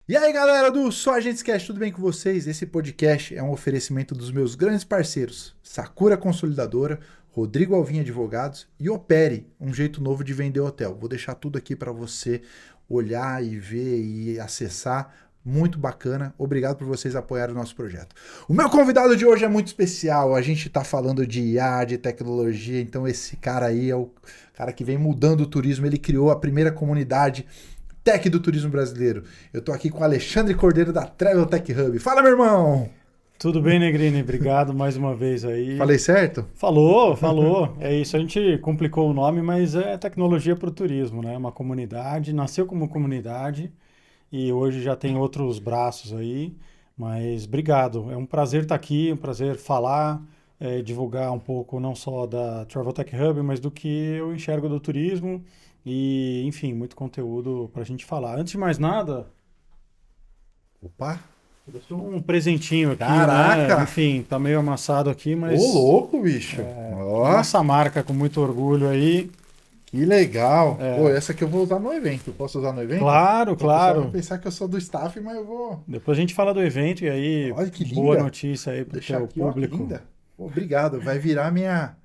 E aí, galera do Só a Gente Esquece, tudo bem com vocês? Esse podcast é um oferecimento dos meus grandes parceiros, Sakura Consolidadora, Rodrigo Alvim Advogados e Opere, um jeito novo de vender hotel. Vou deixar tudo aqui para você olhar e ver e acessar. Muito bacana. Obrigado por vocês apoiarem o nosso projeto. O meu convidado de hoje é muito especial. A gente está falando de IA, de tecnologia, então esse cara aí é o cara que vem mudando o turismo. Ele criou a primeira comunidade Tech do turismo brasileiro. Eu tô aqui com o Alexandre Cordeiro da Travel Tech Hub. Fala, meu irmão! Tudo bem, Negrini? Obrigado mais uma vez aí. Falei certo? Falou. É isso, a gente complicou o nome, mas é tecnologia para o turismo, né? Uma comunidade, nasceu como comunidade e hoje já tem outros braços aí. Mas obrigado, é um prazer estar aqui, um prazer falar, divulgar um pouco não só da Travel Tech Hub, mas do que eu enxergo do turismo e, enfim, muito conteúdo para a gente falar. Antes de mais nada, Opa! deixou um presentinho aqui, né? Caraca! Enfim, tá meio amassado aqui, Ô, mas louco, bicho! Ó, nossa marca com muito orgulho aí. que legal! Pô, É, essa aqui eu vou usar no evento. Posso usar no evento? claro, O pessoal vai claro. pensar que eu sou do staff, mas eu vou. Depois a gente fala do evento e aí, Olha que boa linda! notícia aí Vou pro deixar teu aqui, ó, que público. linda! Pô, obrigado, vai virar minha.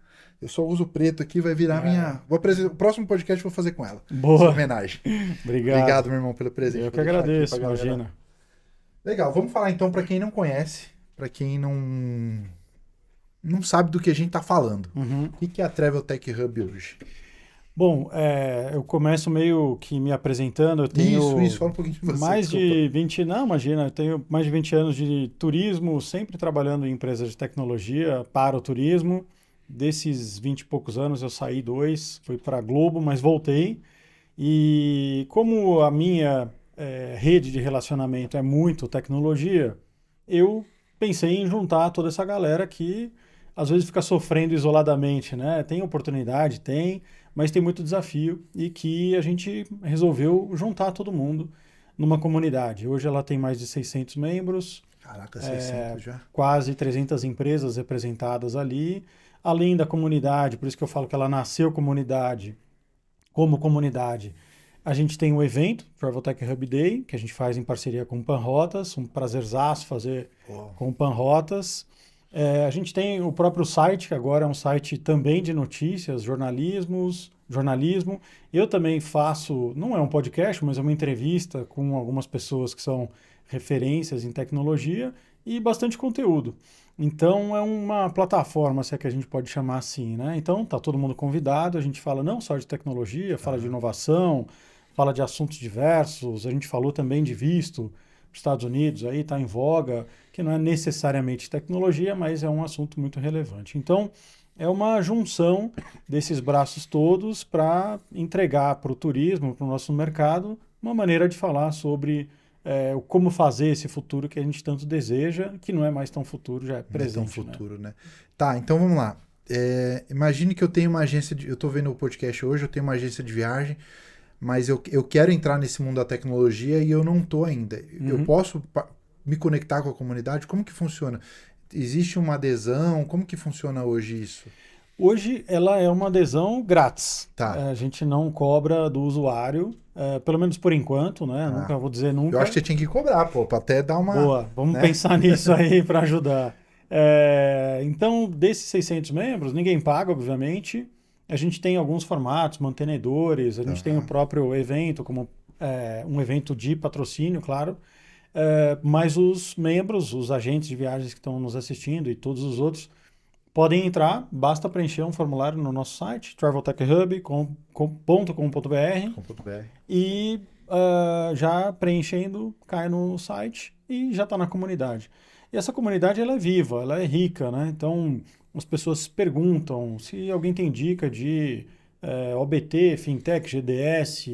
Eu só uso preto aqui, vai virar minha. Vou apresentar. O próximo podcast eu vou fazer com ela. Essa Boa, homenagem. obrigado. Obrigado, meu irmão, pelo presente. Eu Vou que deixar aqui pra agradeço, galera. imagina. Legal, vamos falar então para quem não conhece, para quem não sabe do que a gente tá falando. Uhum. O que é a Travel Tech Hub hoje? Bom, eu começo meio que me apresentando. Eu Isso, tenho fala um pouquinho de você, mais desculpa. de 20, não, imagina, eu tenho mais de 20 anos de turismo, sempre trabalhando em empresas de tecnologia para o turismo. Desses 20 e poucos anos eu saí dois, fui para a Globo, mas voltei. E como a minha rede de relacionamento é muito tecnologia, eu pensei em juntar toda essa galera que às vezes fica sofrendo isoladamente, né? Tem oportunidade, tem, mas tem muito desafio e que a gente resolveu juntar todo mundo numa comunidade. Hoje ela tem mais de 600 membros, Caraca, 600 já. quase 300 empresas representadas ali, além da comunidade, por isso que eu falo que ela nasceu comunidade, como comunidade. A gente tem um evento, Travel Tech Hub Day, que a gente faz em parceria com o Panrotas, um prazerzaço fazer Pô, com o Panrotas. A gente tem o próprio site, que agora é um site também de notícias, jornalismo. Eu também faço, não é um podcast, mas é uma entrevista com algumas pessoas que são referências em tecnologia e bastante conteúdo. Então é uma plataforma, se é que a gente pode chamar assim, né? Então tá todo mundo convidado, a gente fala não só de tecnologia, fala de aham. inovação, fala de assuntos diversos, a gente falou também de visto, os Estados Unidos aí está em voga, que não é necessariamente tecnologia, mas é um assunto muito relevante. Então, é uma junção desses braços todos para entregar para o turismo, para o nosso mercado, uma maneira de falar sobre como fazer esse futuro que a gente tanto deseja, que não é mais tão futuro, já é Não é tão presente, né? futuro, né? Tá, então vamos lá. Imagine que eu tenho uma agência de. Eu tô vendo o podcast hoje, eu tenho uma agência de viagem, mas eu quero entrar nesse mundo da tecnologia e eu não tô ainda. Eu Uhum. posso me conectar com a comunidade? Como que funciona? Existe uma adesão? Como que funciona hoje isso? Hoje ela é uma adesão grátis. Tá, A gente não cobra do usuário, pelo menos por enquanto, né? tá. Nunca vou dizer Eu acho nunca. que você tinha que cobrar, pô, pra até dar uma, Boa, vamos né? pensar nisso aí para ajudar. Então, desses 600 membros, ninguém paga, obviamente. A gente tem alguns formatos, mantenedores, a gente tem o Aham. próprio evento, como um evento de patrocínio, claro. Mas os membros, os agentes de viagens que estão nos assistindo e todos os outros, podem entrar, basta preencher um formulário no nosso site, traveltechhub.com.br .com.br. e já preenchendo, cai no site e já está na comunidade. E essa comunidade ela é viva, ela é rica, né? Então as pessoas perguntam se alguém tem dica de OBT, Fintech, GDS,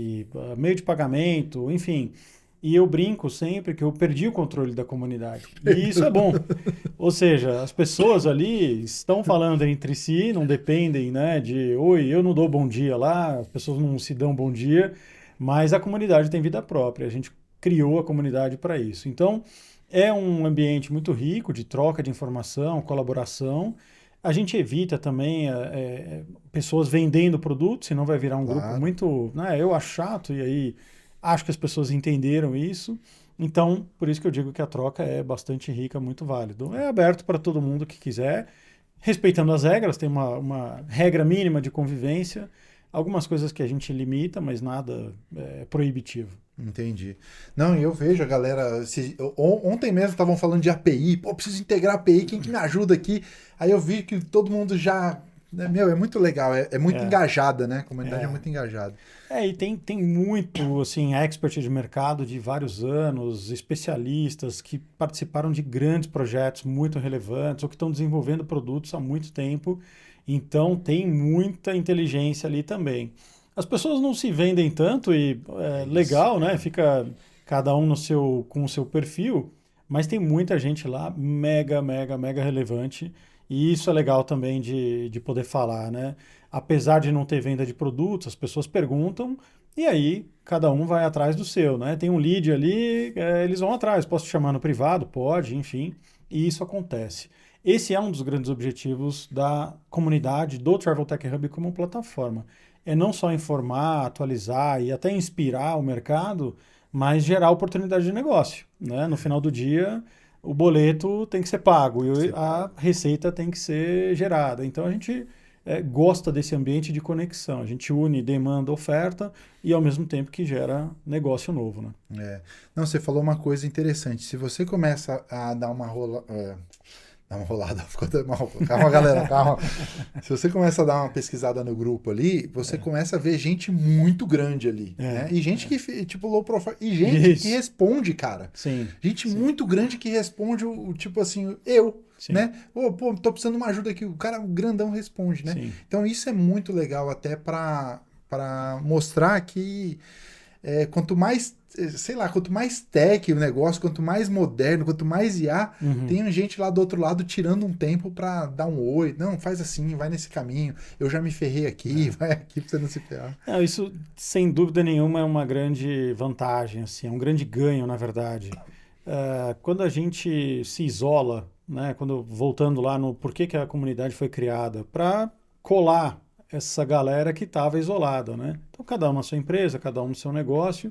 meio de pagamento, enfim. E eu brinco sempre que eu perdi o controle da comunidade. E isso é bom. Ou seja, as pessoas ali estão falando entre si, não dependem, né, de oi, eu não dou bom dia lá, as pessoas não se dão bom dia, mas a comunidade tem vida própria. A gente criou a comunidade para isso. Então, é um ambiente muito rico de troca de informação, colaboração. A gente evita também pessoas vendendo produtos, senão vai virar um grupo Claro. muito, né, eu acho chato, e aí acho que as pessoas entenderam isso. Então, por isso que eu digo que a troca é bastante rica, muito válido. É aberto para todo mundo que quiser, respeitando as regras, tem uma regra mínima de convivência, algumas coisas que a gente limita, mas nada proibitivo. Entendi. Não, e eu vejo a galera. Ontem mesmo estavam falando de API. Pô, preciso integrar API, quem que me ajuda aqui? Aí eu vi que todo mundo já. Meu, é muito legal, é muito engajada, né? A comunidade é muito engajada. E tem muito, assim, expert de mercado de vários anos, especialistas que participaram de grandes projetos muito relevantes ou que estão desenvolvendo produtos há muito tempo. Então, tem muita inteligência ali também. As pessoas não se vendem tanto e é legal, né? Fica cada um com o seu perfil, mas tem muita gente lá mega, mega, mega relevante. E isso é legal também de poder falar, né? Apesar de não ter venda de produtos, as pessoas perguntam e aí cada um vai atrás do seu, né? Tem um lead ali, eles vão atrás. Posso te chamar no privado? Pode, enfim. E isso acontece. Esse é um dos grandes objetivos da comunidade do Travel Tech Hub como plataforma. É não só informar, atualizar e até inspirar o mercado, mas gerar oportunidade de negócio, né? No final do dia, o boleto tem que ser pago e a receita tem que ser gerada. Então a gente gosta desse ambiente de conexão. A gente une demanda, oferta e ao mesmo tempo que gera negócio novo, né? Não, você falou uma coisa interessante. Se você começa a dar uma rolada, calma, galera, calma. Se você começa a dar uma pesquisada no grupo ali, você começa a ver gente muito grande ali, né? E gente que, tipo, low profile, e gente que responde, cara. Sim. Gente muito grande que responde o tipo assim, né? Pô, tô precisando de uma ajuda aqui. O cara grandão responde, né? Sim. Então isso é muito legal até para mostrar que quanto mais, sei lá, quanto mais tech o negócio, quanto mais moderno, quanto mais IA, tem gente lá do outro lado tirando um tempo para dar um oi. Não, faz assim, vai nesse caminho. Eu já me ferrei aqui, vai aqui pra você não se ferrar. Isso, sem dúvida nenhuma, é uma grande vantagem, assim, é um grande ganho, na verdade. Quando a gente se isola, né, voltando lá no porquê que a comunidade foi criada, para colar essa galera que estava isolada, né? Então, cada um na sua empresa, cada um no seu negócio.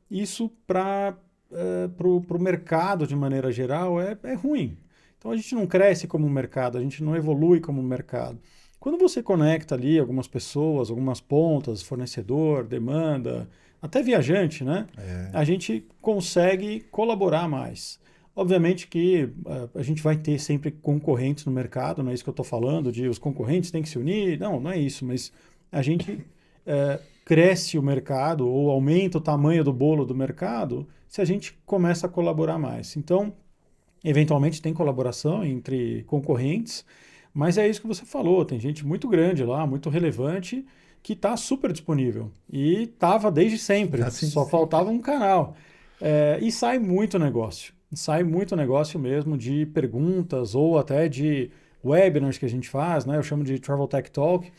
Isso para o mercado, de maneira geral, é ruim. Então, a gente não cresce como mercado, a gente não evolui como mercado. Quando você conecta ali algumas pessoas, algumas pontas, fornecedor, demanda, até viajante, né? A gente consegue colaborar mais. Obviamente que a gente vai ter sempre concorrentes no mercado, não é isso que eu estou falando, de os concorrentes têm que se unir, não é isso, mas a gente cresce o mercado ou aumenta o tamanho do bolo do mercado se a gente começa a colaborar mais. Então, eventualmente tem colaboração entre concorrentes, mas é isso que você falou, tem gente muito grande lá, muito relevante, que está super disponível e estava desde sempre, só faltava um canal. E sai muito negócio. Sai muito negócio mesmo de perguntas ou até de webinars que a gente faz, né? Eu chamo de Travel Tech Talk.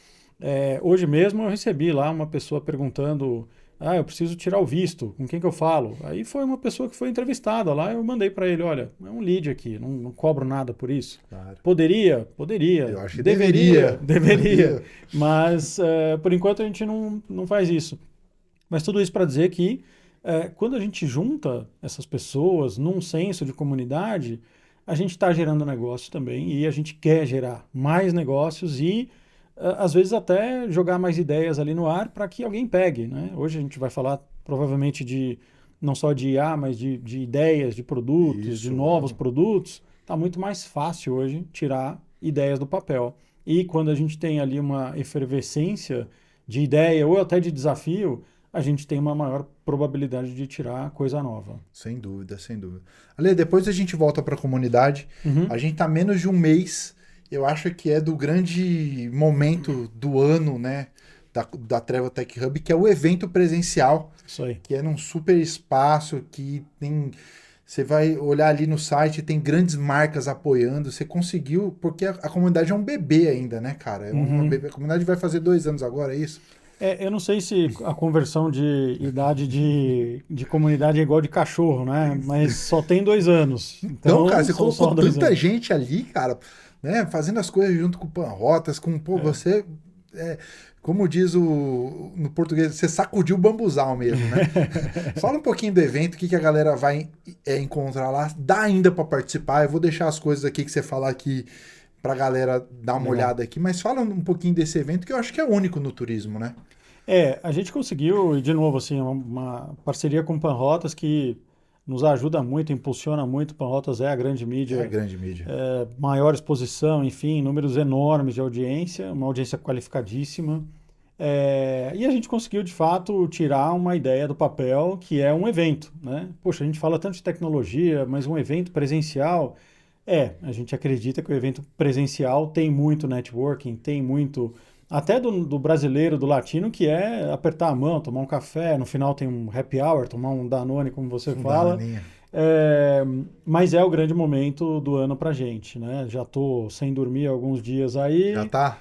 Hoje mesmo eu recebi lá uma pessoa perguntando: eu preciso tirar o visto, com quem que eu falo? Aí foi uma pessoa que foi entrevistada lá, eu mandei para ele: olha, é um lead aqui, não cobro nada por isso. Claro. Poderia. Eu acho que deveria. Mas por enquanto a gente não faz isso. Mas tudo isso para dizer que quando a gente junta essas pessoas num senso de comunidade, a gente está gerando negócio também e a gente quer gerar mais negócios e, às vezes, até jogar mais ideias ali no ar para que alguém pegue, né? Hoje a gente vai falar provavelmente não só de IA, mas de ideias, de produtos, de novos produtos. Está muito mais fácil hoje tirar ideias do papel. E quando a gente tem ali uma efervescência de ideia ou até de desafio, a gente tem uma maior probabilidade de tirar coisa nova. Sem dúvida, sem dúvida. Ale, depois a gente volta para a comunidade. A gente está menos de um mês. Eu acho que é do grande momento do ano, né? Da Travel Tech Hub, que é o evento presencial. Isso aí. Que é num super espaço, que tem... Você vai olhar ali no site, tem grandes marcas apoiando. Você conseguiu... Porque a comunidade é um bebê ainda, né, cara? A comunidade vai fazer 2 anos agora, é isso? Eu não sei se a conversão de idade de comunidade é igual de cachorro, né? Mas só tem 2 anos. Então, cara, você colocou tanta gente ali, cara, né? Fazendo as coisas junto com o Panrotas, com você... Como diz no português, você sacudiu o bambuzal mesmo, né? Fala um pouquinho do evento, o que a galera vai encontrar lá. Dá ainda para participar, eu vou deixar as coisas aqui que você falar aqui pra galera dar uma olhada aqui, mas fala um pouquinho desse evento que eu acho que é único no turismo, né? A gente conseguiu, e de novo, assim, uma parceria com o Panrotas que nos ajuda muito, impulsiona muito. O Panrotas é a grande É a mídia, grande mídia. maior exposição, enfim, números enormes de audiência, uma audiência qualificadíssima. E a gente conseguiu, de fato, tirar uma ideia do papel, que é um evento, né? Poxa, a gente fala tanto de tecnologia, mas um evento presencial, a gente acredita que o evento presencial tem muito networking, tem muito, até do brasileiro, do latino, que é apertar a mão, tomar um café, no final tem um happy hour, tomar um Danone, como você fala. É, mas é o grande momento do ano pra gente, né? Já tô sem dormir alguns dias aí. Já tá?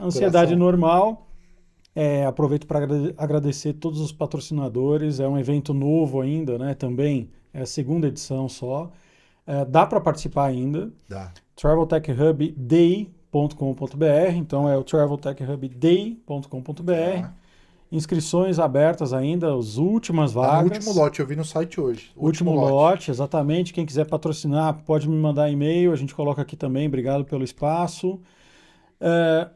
Ansiedade Coração. normal. Aproveito para agradecer todos os patrocinadores. É um evento novo ainda, né? Também é a segunda edição só. Dá para participar ainda. Dá. traveltechhubday.com.br. Então é o traveltechhubday.com.br. Inscrições abertas ainda, as últimas Tá no vagas. último lote, eu vi no site hoje. Último lote, exatamente. Quem quiser patrocinar, pode me mandar e-mail, a gente coloca aqui também. Obrigado pelo espaço.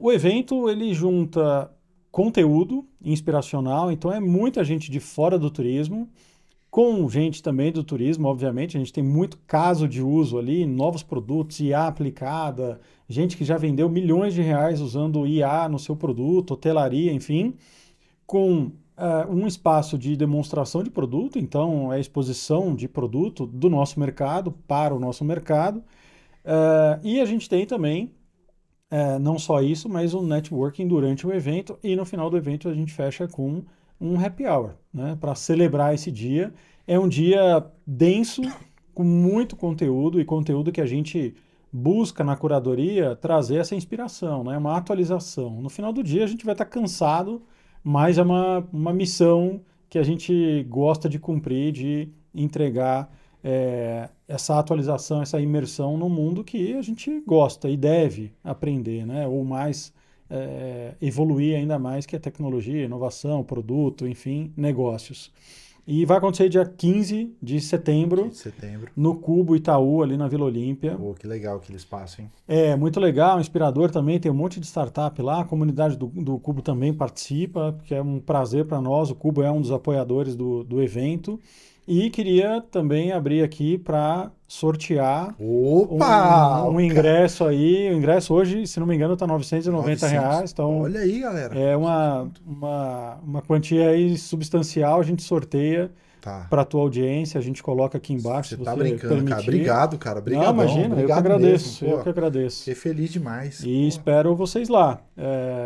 O evento, ele junta conteúdo inspiracional, então é muita gente de fora do turismo, com gente também do turismo, obviamente. A gente tem muito caso de uso ali, novos produtos, IA aplicada, gente que já vendeu milhões de reais usando IA no seu produto, hotelaria, enfim, com um espaço de demonstração de produto, então é exposição de produto do nosso mercado para o nosso mercado. E a gente tem também, não só isso, mas um networking durante o evento, e no final do evento a gente fecha com um happy hour, né, para celebrar esse dia. É um dia denso, com muito conteúdo, e conteúdo que a gente busca na curadoria trazer essa inspiração, né, uma atualização. No final do dia a gente vai estar cansado, mas é uma missão que a gente gosta de cumprir, de entregar essa atualização, essa imersão no mundo que a gente gosta e deve aprender, né? Ou mais evoluir ainda mais, que é tecnologia, inovação, produto, enfim, negócios. E vai acontecer dia 15 de setembro, no Cubo Itaú, ali na Vila Olímpia. Pô, que legal aquele espaço, hein? Muito legal, inspirador também, tem um monte de startup lá, a comunidade do Cubo também participa, que é um prazer para nós. O Cubo é um dos apoiadores do evento. E queria também abrir aqui para sortear um ingresso aí. O ingresso hoje, se não me engano, está R$ 990 reais. Então, olha aí, galera. É uma quantia aí substancial. A gente sorteia para a tua audiência. A gente coloca aqui embaixo. Você tá brincando, permitir. cara. Obrigado, cara. Obrigadão. Não, imagina, eu que agradeço. Eu que agradeço. Fiquei feliz demais. E espero vocês lá.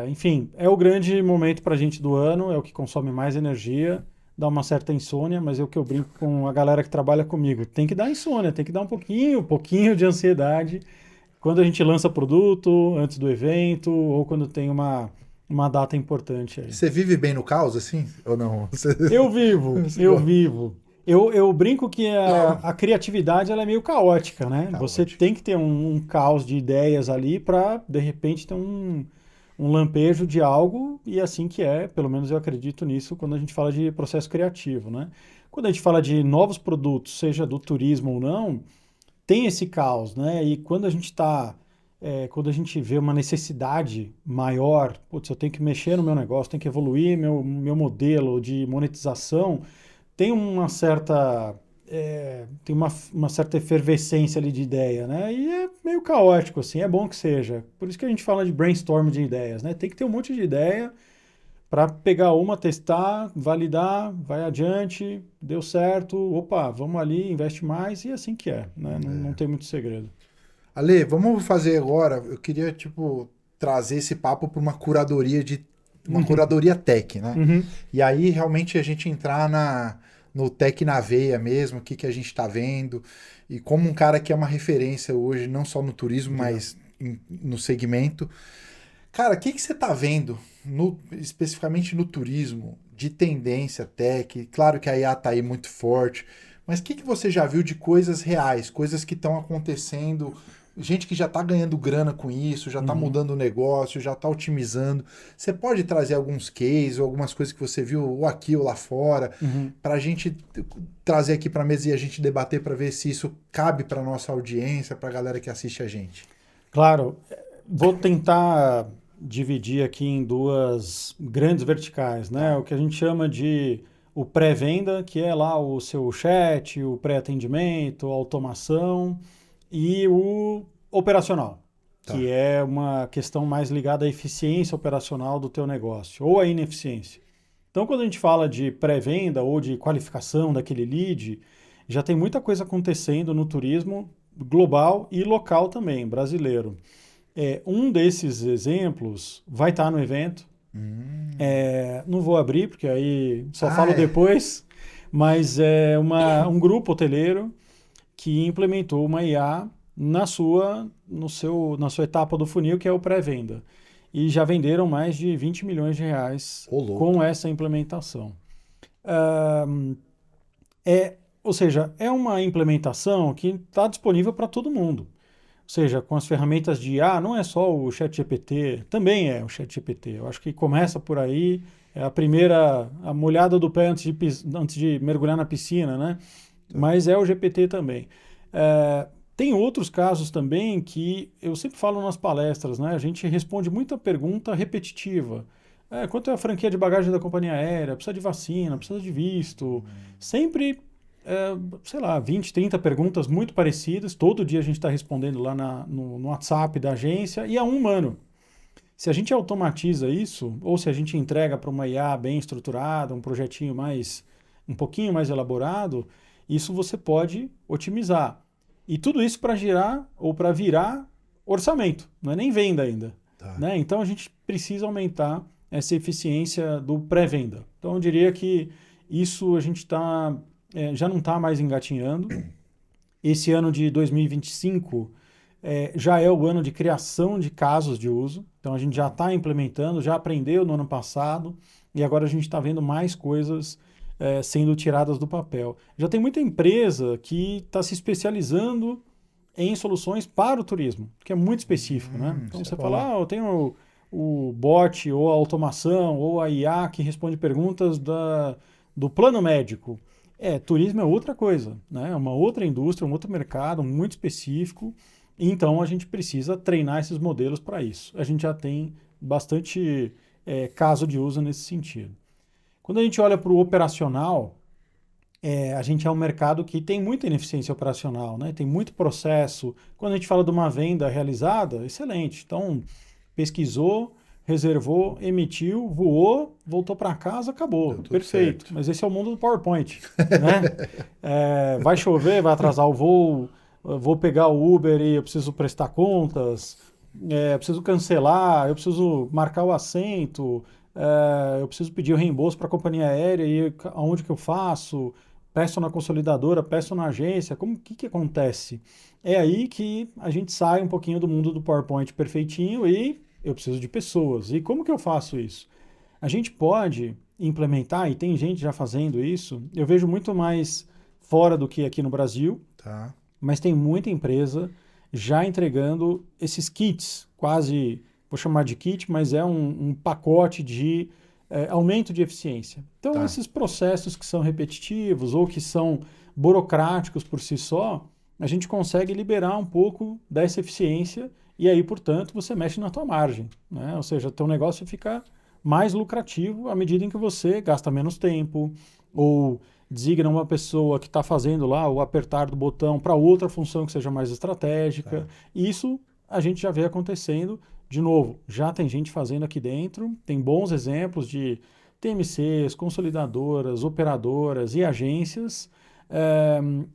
Enfim, é o grande momento para a gente do ano. É o que consome mais energia. Dá uma certa insônia, mas é o que eu brinco com a galera que trabalha comigo. Tem que dar insônia, tem que dar um pouquinho de ansiedade quando a gente lança produto, antes do evento, ou quando tem uma data importante aí. Você vive bem no caos, assim? Ou não? Eu vivo. Eu brinco que a criatividade ela é meio caótica, né? Você tem que ter um caos de ideias ali para, de repente, ter um lampejo de algo, e assim que pelo menos eu acredito nisso quando a gente fala de processo criativo, né? Quando a gente fala de novos produtos, seja do turismo ou não, tem esse caos, né? E quando a gente quando a gente vê uma necessidade maior, putz, eu tenho que mexer no meu negócio, tenho que evoluir meu modelo de monetização, tem uma certa efervescência ali de ideia, né? E é meio caótico, assim, é bom que seja. Por isso que a gente fala de brainstorm de ideias, né? Tem que ter um monte de ideia para pegar uma, testar, validar, vai adiante, deu certo, opa, vamos ali, investe mais, e assim que né? Não tem muito segredo. Ale, vamos fazer agora, eu queria, trazer esse papo para uma curadoria curadoria tech, né? Uhum. E aí, realmente, a gente entrar no tech na veia mesmo, o que a gente está vendo, e como um cara que é uma referência hoje, não só no turismo, mas no segmento. Cara, o que você está vendo, especificamente no turismo, de tendência tech? Claro que a IA está aí muito forte, mas o que você já viu de coisas reais, coisas que estão acontecendo gente que já está ganhando grana com isso, já está mudando o negócio, já está otimizando. Você pode trazer alguns cases, ou algumas coisas que você viu ou aqui ou lá fora, para a gente trazer aqui para a mesa e a gente debater para ver se isso cabe para nossa audiência, para a galera que assiste a gente. Claro, vou tentar dividir aqui em duas grandes verticais, né? O que a gente chama de o pré-venda, que é lá o seu chat, o pré-atendimento, a automação, e o operacional, que é uma questão mais ligada à eficiência operacional do teu negócio, ou à ineficiência. Então, quando a gente fala de pré-venda ou de qualificação daquele lead, já tem muita coisa acontecendo no turismo global e local também, brasileiro. Um desses exemplos vai estar no evento. Não vou abrir, porque aí só falo depois, mas é um grupo hoteleiro que implementou uma IA na sua etapa do funil, que é o pré-venda. E já venderam mais de 20 milhões de reais com essa implementação. Ou seja, é uma implementação que está disponível para todo mundo. Ou seja, com as ferramentas de IA, não é só o ChatGPT, também é o ChatGPT. Eu acho que começa por aí, é a molhada do pé antes de mergulhar na piscina, né? Mas é o GPT também. Tem outros casos também que eu sempre falo nas palestras, né? A gente responde muita pergunta repetitiva. Quanto é a franquia de bagagem da companhia aérea? Precisa de vacina? Precisa de visto? Sempre, sei lá, 20, 30 perguntas muito parecidas. Todo dia a gente está respondendo lá no WhatsApp da agência e é um humano. Se a gente automatiza isso, ou se a gente entrega para uma IA bem estruturada, um projetinho um pouquinho mais elaborado, isso você pode otimizar. E tudo isso para girar ou para virar orçamento, não é nem venda ainda. Né? Então a gente precisa aumentar essa eficiência do pré-venda. Então eu diria que isso a gente já não está mais engatinhando. Esse ano de 2025 já é o ano de criação de casos de uso. Então a gente já está implementando, já aprendeu no ano passado e agora a gente está vendo mais coisas sendo tiradas do papel. Já tem muita empresa que está se especializando em soluções para o turismo, que é muito específico, né? Então você fala, eu tenho o bot, ou a automação, ou a IA que responde perguntas do plano médico. Turismo é outra coisa, né? É uma outra indústria, um outro mercado muito específico, então a gente precisa treinar esses modelos para isso. A gente já tem bastante caso de uso nesse sentido. Quando a gente olha para o operacional, a gente é um mercado que tem muita ineficiência operacional, né? Tem muito processo. Quando a gente fala de uma venda realizada, excelente. Então, pesquisou, reservou, emitiu, voou, voltou para casa, acabou. Perfeito. Certo. Mas esse é o mundo do PowerPoint. Né? Vai chover, vai atrasar o voo, vou pegar o Uber e eu preciso prestar contas, eu preciso cancelar, eu preciso marcar o assento, eu preciso pedir o reembolso para a companhia aérea e aonde que eu faço? Peço na consolidadora, peço na agência, o que acontece? É aí que a gente sai um pouquinho do mundo do PowerPoint perfeitinho e eu preciso de pessoas. E como que eu faço isso? A gente pode implementar, e tem gente já fazendo isso, eu vejo muito mais fora do que aqui no Brasil, mas tem muita empresa já entregando esses kits, quase, vou chamar de kit, mas é um pacote de aumento de eficiência. Então, esses processos que são repetitivos ou que são burocráticos por si só, a gente consegue liberar um pouco dessa eficiência e aí, portanto, você mexe na tua margem, né? Ou seja, teu negócio fica mais lucrativo à medida em que você gasta menos tempo ou designa uma pessoa que está fazendo lá o apertar do botão para outra função que seja mais estratégica. Isso a gente já vê acontecendo. De novo, já tem gente fazendo aqui dentro, tem bons exemplos de TMCs, consolidadoras, operadoras e agências.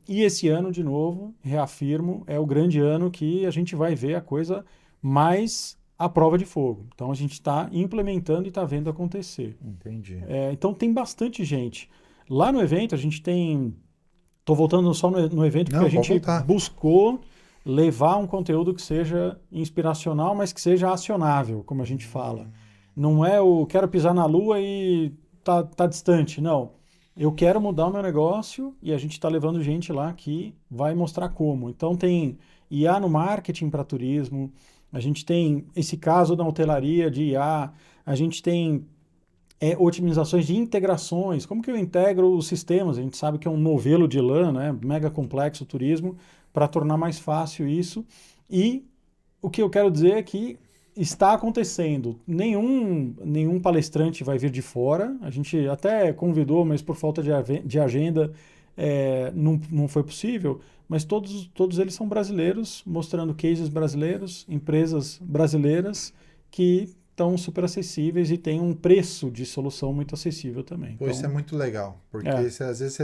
E esse ano, de novo, reafirmo, é o grande ano que a gente vai ver a coisa mais à prova de fogo. Então a gente está implementando e está vendo acontecer. Entendi. Então tem bastante gente. Lá no evento a gente tem... Estou voltando só no evento porque a gente buscou levar um conteúdo que seja inspiracional, mas que seja acionável, como a gente fala. Não é o quero pisar na lua e tá distante, não. Eu quero mudar o meu negócio e a gente está levando gente lá que vai mostrar como. Então tem IA no marketing para turismo, a gente tem esse caso da hotelaria de IA, a gente tem otimizações de integrações, como que eu integro os sistemas, a gente sabe que é um novelo de lã, né, mega complexo o turismo, para tornar mais fácil isso, e o que eu quero dizer é que está acontecendo, nenhum palestrante vai vir de fora, a gente até convidou, mas por falta de agenda não foi possível, mas todos eles são brasileiros, mostrando cases brasileiros, empresas brasileiras que estão super acessíveis e tem um preço de solução muito acessível também. Pô, isso é muito legal, porque às vezes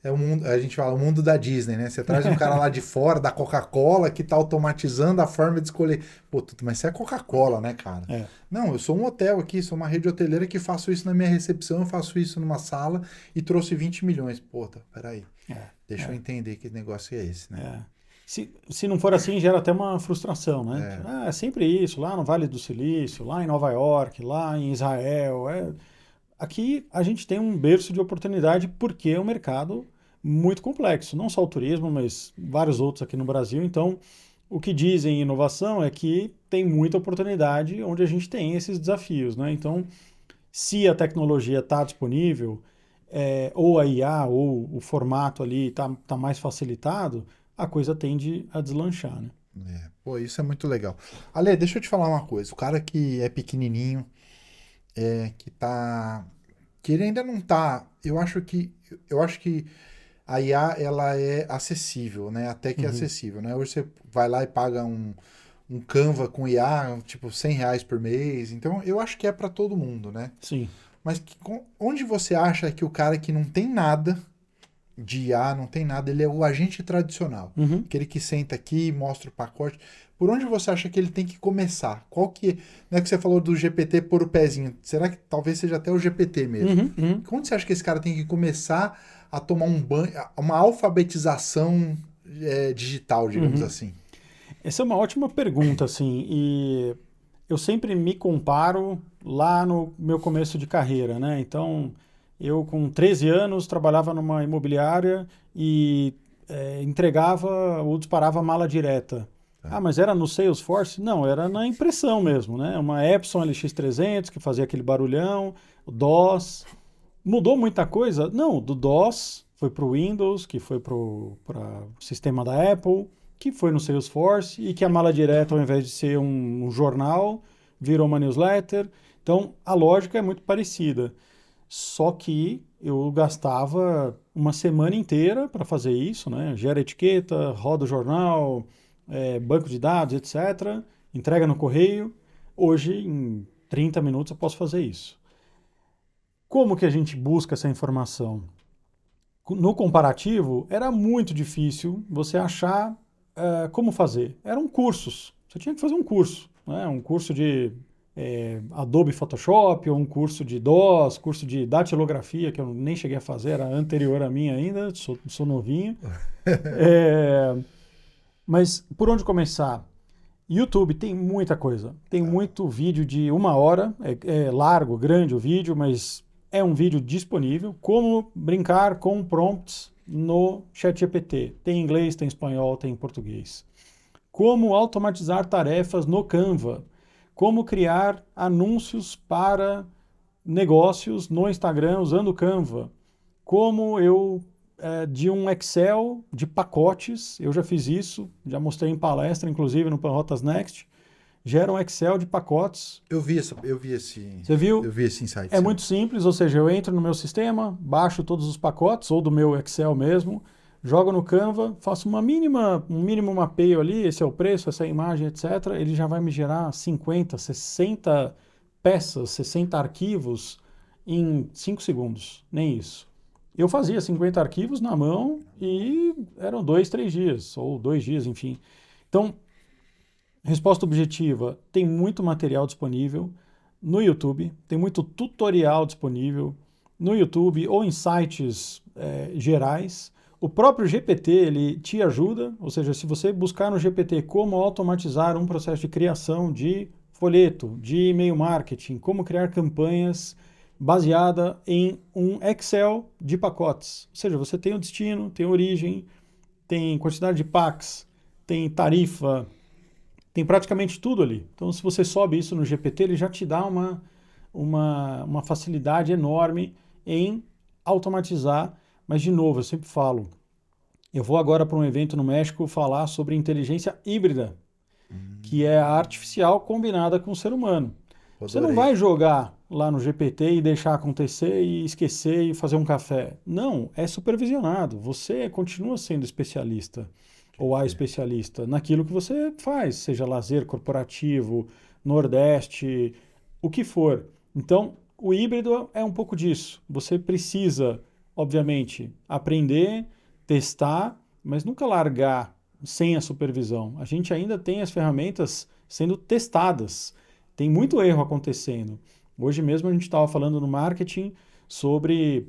o mundo, a gente fala o mundo da Disney, né? Você traz um cara lá de fora, da Coca-Cola, que tá automatizando a forma de escolher. Pô, mas você é Coca-Cola, né, cara? Não, eu sou um hotel aqui, sou uma rede hoteleira que faço isso na minha recepção, eu faço isso numa sala e trouxe 20 milhões. Pô, peraí. Deixa eu entender que negócio é esse, né? Se não for assim, gera até uma frustração, né? É sempre isso, lá no Vale do Silício, lá em Nova York, lá em Israel. Aqui a gente tem um berço de oportunidade porque é um mercado muito complexo, não só o turismo, mas vários outros aqui no Brasil. Então, o que dizem em inovação é que tem muita oportunidade onde a gente tem esses desafios, né? Então, se a tecnologia está disponível, ou a IA, ou o formato ali tá mais facilitado, a coisa tende a deslanchar, né? Pô, isso é muito legal. Ale, deixa eu te falar uma coisa. O cara que é pequenininho, que ele ainda não tá, eu acho que a IA, ela é acessível, né? Até que é acessível, né? Hoje você vai lá e paga um Canva com IA, tipo R$ 100 por mês. Então, eu acho que é para todo mundo, né? Sim. Mas onde você acha que o cara que não tem nada de IA, não tem nada, ele é o agente tradicional. Aquele que senta aqui, mostra o pacote. Por onde você acha que ele tem que começar? Qual que... Não é que você falou do GPT pôr o pezinho. Será que talvez seja até o GPT mesmo? Onde você acha que esse cara tem que começar a tomar um banho, uma alfabetização digital, digamos assim? Essa é uma ótima pergunta, assim, e eu sempre me comparo lá no meu começo de carreira, né? Então, eu com 13 anos trabalhava numa imobiliária e entregava ou disparava mala direta. Ah, mas era no Salesforce? Não, era na impressão mesmo, né? Uma Epson LX300 que fazia aquele barulhão, o DOS. Mudou muita coisa? Não, do DOS foi para o Windows, que foi para o sistema da Apple, que foi no Salesforce e que a mala direta, ao invés de ser um jornal, virou uma newsletter. Então, a lógica é muito parecida. Só que eu gastava uma semana inteira para fazer isso, né? Gera etiqueta, roda o jornal, banco de dados, etc. Entrega no correio. Hoje, em 30 minutos, eu posso fazer isso. Como que a gente busca essa informação? No comparativo, era muito difícil você achar como fazer. Eram cursos. Você tinha que fazer um curso, né? Um curso de Adobe Photoshop, ou um curso de DOS, curso de datilografia, que eu nem cheguei a fazer, era anterior a mim ainda, sou novinho. Mas por onde começar? YouTube tem muita coisa. Tem muito vídeo de 1 hora, é largo, grande o vídeo, mas é um vídeo disponível. Como brincar com prompts no ChatGPT. Tem em inglês, tem em espanhol, tem em português. Como automatizar tarefas no Canva. Como criar anúncios para negócios no Instagram usando o Canva. Como de um Excel de pacotes, eu já fiz isso, já mostrei em palestra, inclusive no Panrotas Next, gera um Excel de pacotes. Eu vi esse. Você viu? Eu vi esse insight. É muito simples, ou seja, eu entro no meu sistema, baixo todos os pacotes, ou do meu Excel mesmo, jogo no Canva, faço um mínimo mapeio ali, esse é o preço, essa é a imagem, etc. Ele já vai me gerar 50, 60 peças, 60 arquivos em 5 segundos, nem isso. Eu fazia 50 arquivos na mão e eram 2, 3 dias, ou 2 dias, enfim. Então, resposta objetiva, tem muito material disponível no YouTube, tem muito tutorial disponível no YouTube ou em sites gerais. O próprio GPT, ele te ajuda, ou seja, se você buscar no GPT como automatizar um processo de criação de folheto, de e-mail marketing, como criar campanhas baseada em um Excel de pacotes. Ou seja, você tem o destino, tem a origem, tem quantidade de packs, tem tarifa, tem praticamente tudo ali. Então, se você sobe isso no GPT, ele já te dá uma facilidade enorme em automatizar. Mas, de novo, eu sempre falo, eu vou agora para um evento no México falar sobre inteligência híbrida, que é a artificial combinada com o ser humano. Você não vai jogar lá no GPT e deixar acontecer e esquecer e fazer um café. Não, é supervisionado. Você continua sendo especialista ou a especialista naquilo que você faz, seja lazer corporativo, Nordeste, o que for. Então, o híbrido é um pouco disso. Você precisa, obviamente, aprender, testar, mas nunca largar sem a supervisão. A gente ainda tem as ferramentas sendo testadas. Tem muito erro acontecendo. Hoje mesmo a gente estava falando no marketing sobre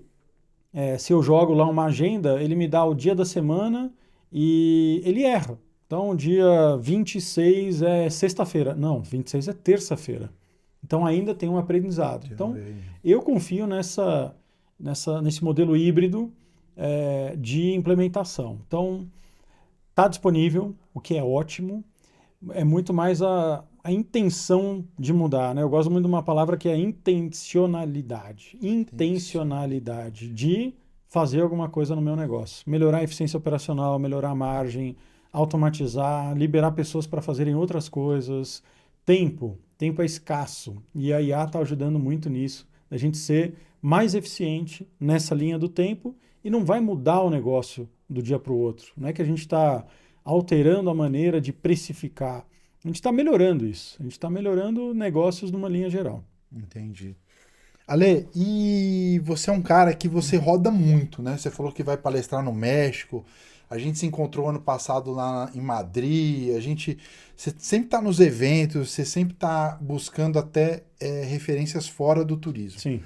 se eu jogo lá uma agenda, ele me dá o dia da semana e ele erra. Então, dia 26 é sexta-feira. Não, 26 é terça-feira. Então, ainda tem um aprendizado. Então, eu confio nesse modelo híbrido de implementação. Então, está disponível, o que é ótimo. É muito mais a intenção de mudar, né? Eu gosto muito de uma palavra que é intencionalidade. Intencionalidade de fazer alguma coisa no meu negócio. Melhorar a eficiência operacional, melhorar a margem, automatizar, liberar pessoas para fazerem outras coisas. Tempo é escasso. E a IA está ajudando muito nisso, a gente ser mais eficiente nessa linha do tempo e não vai mudar o negócio do dia para o outro. Não é que a gente está alterando a maneira de precificar. A gente está melhorando isso. A gente está melhorando negócios numa linha geral. Entendi. Ale, e você é um cara que você roda muito, né? Você falou que vai palestrar no México. A gente se encontrou ano passado lá em Madrid. Você sempre está nos eventos, você sempre está buscando até referências fora do turismo. Sim.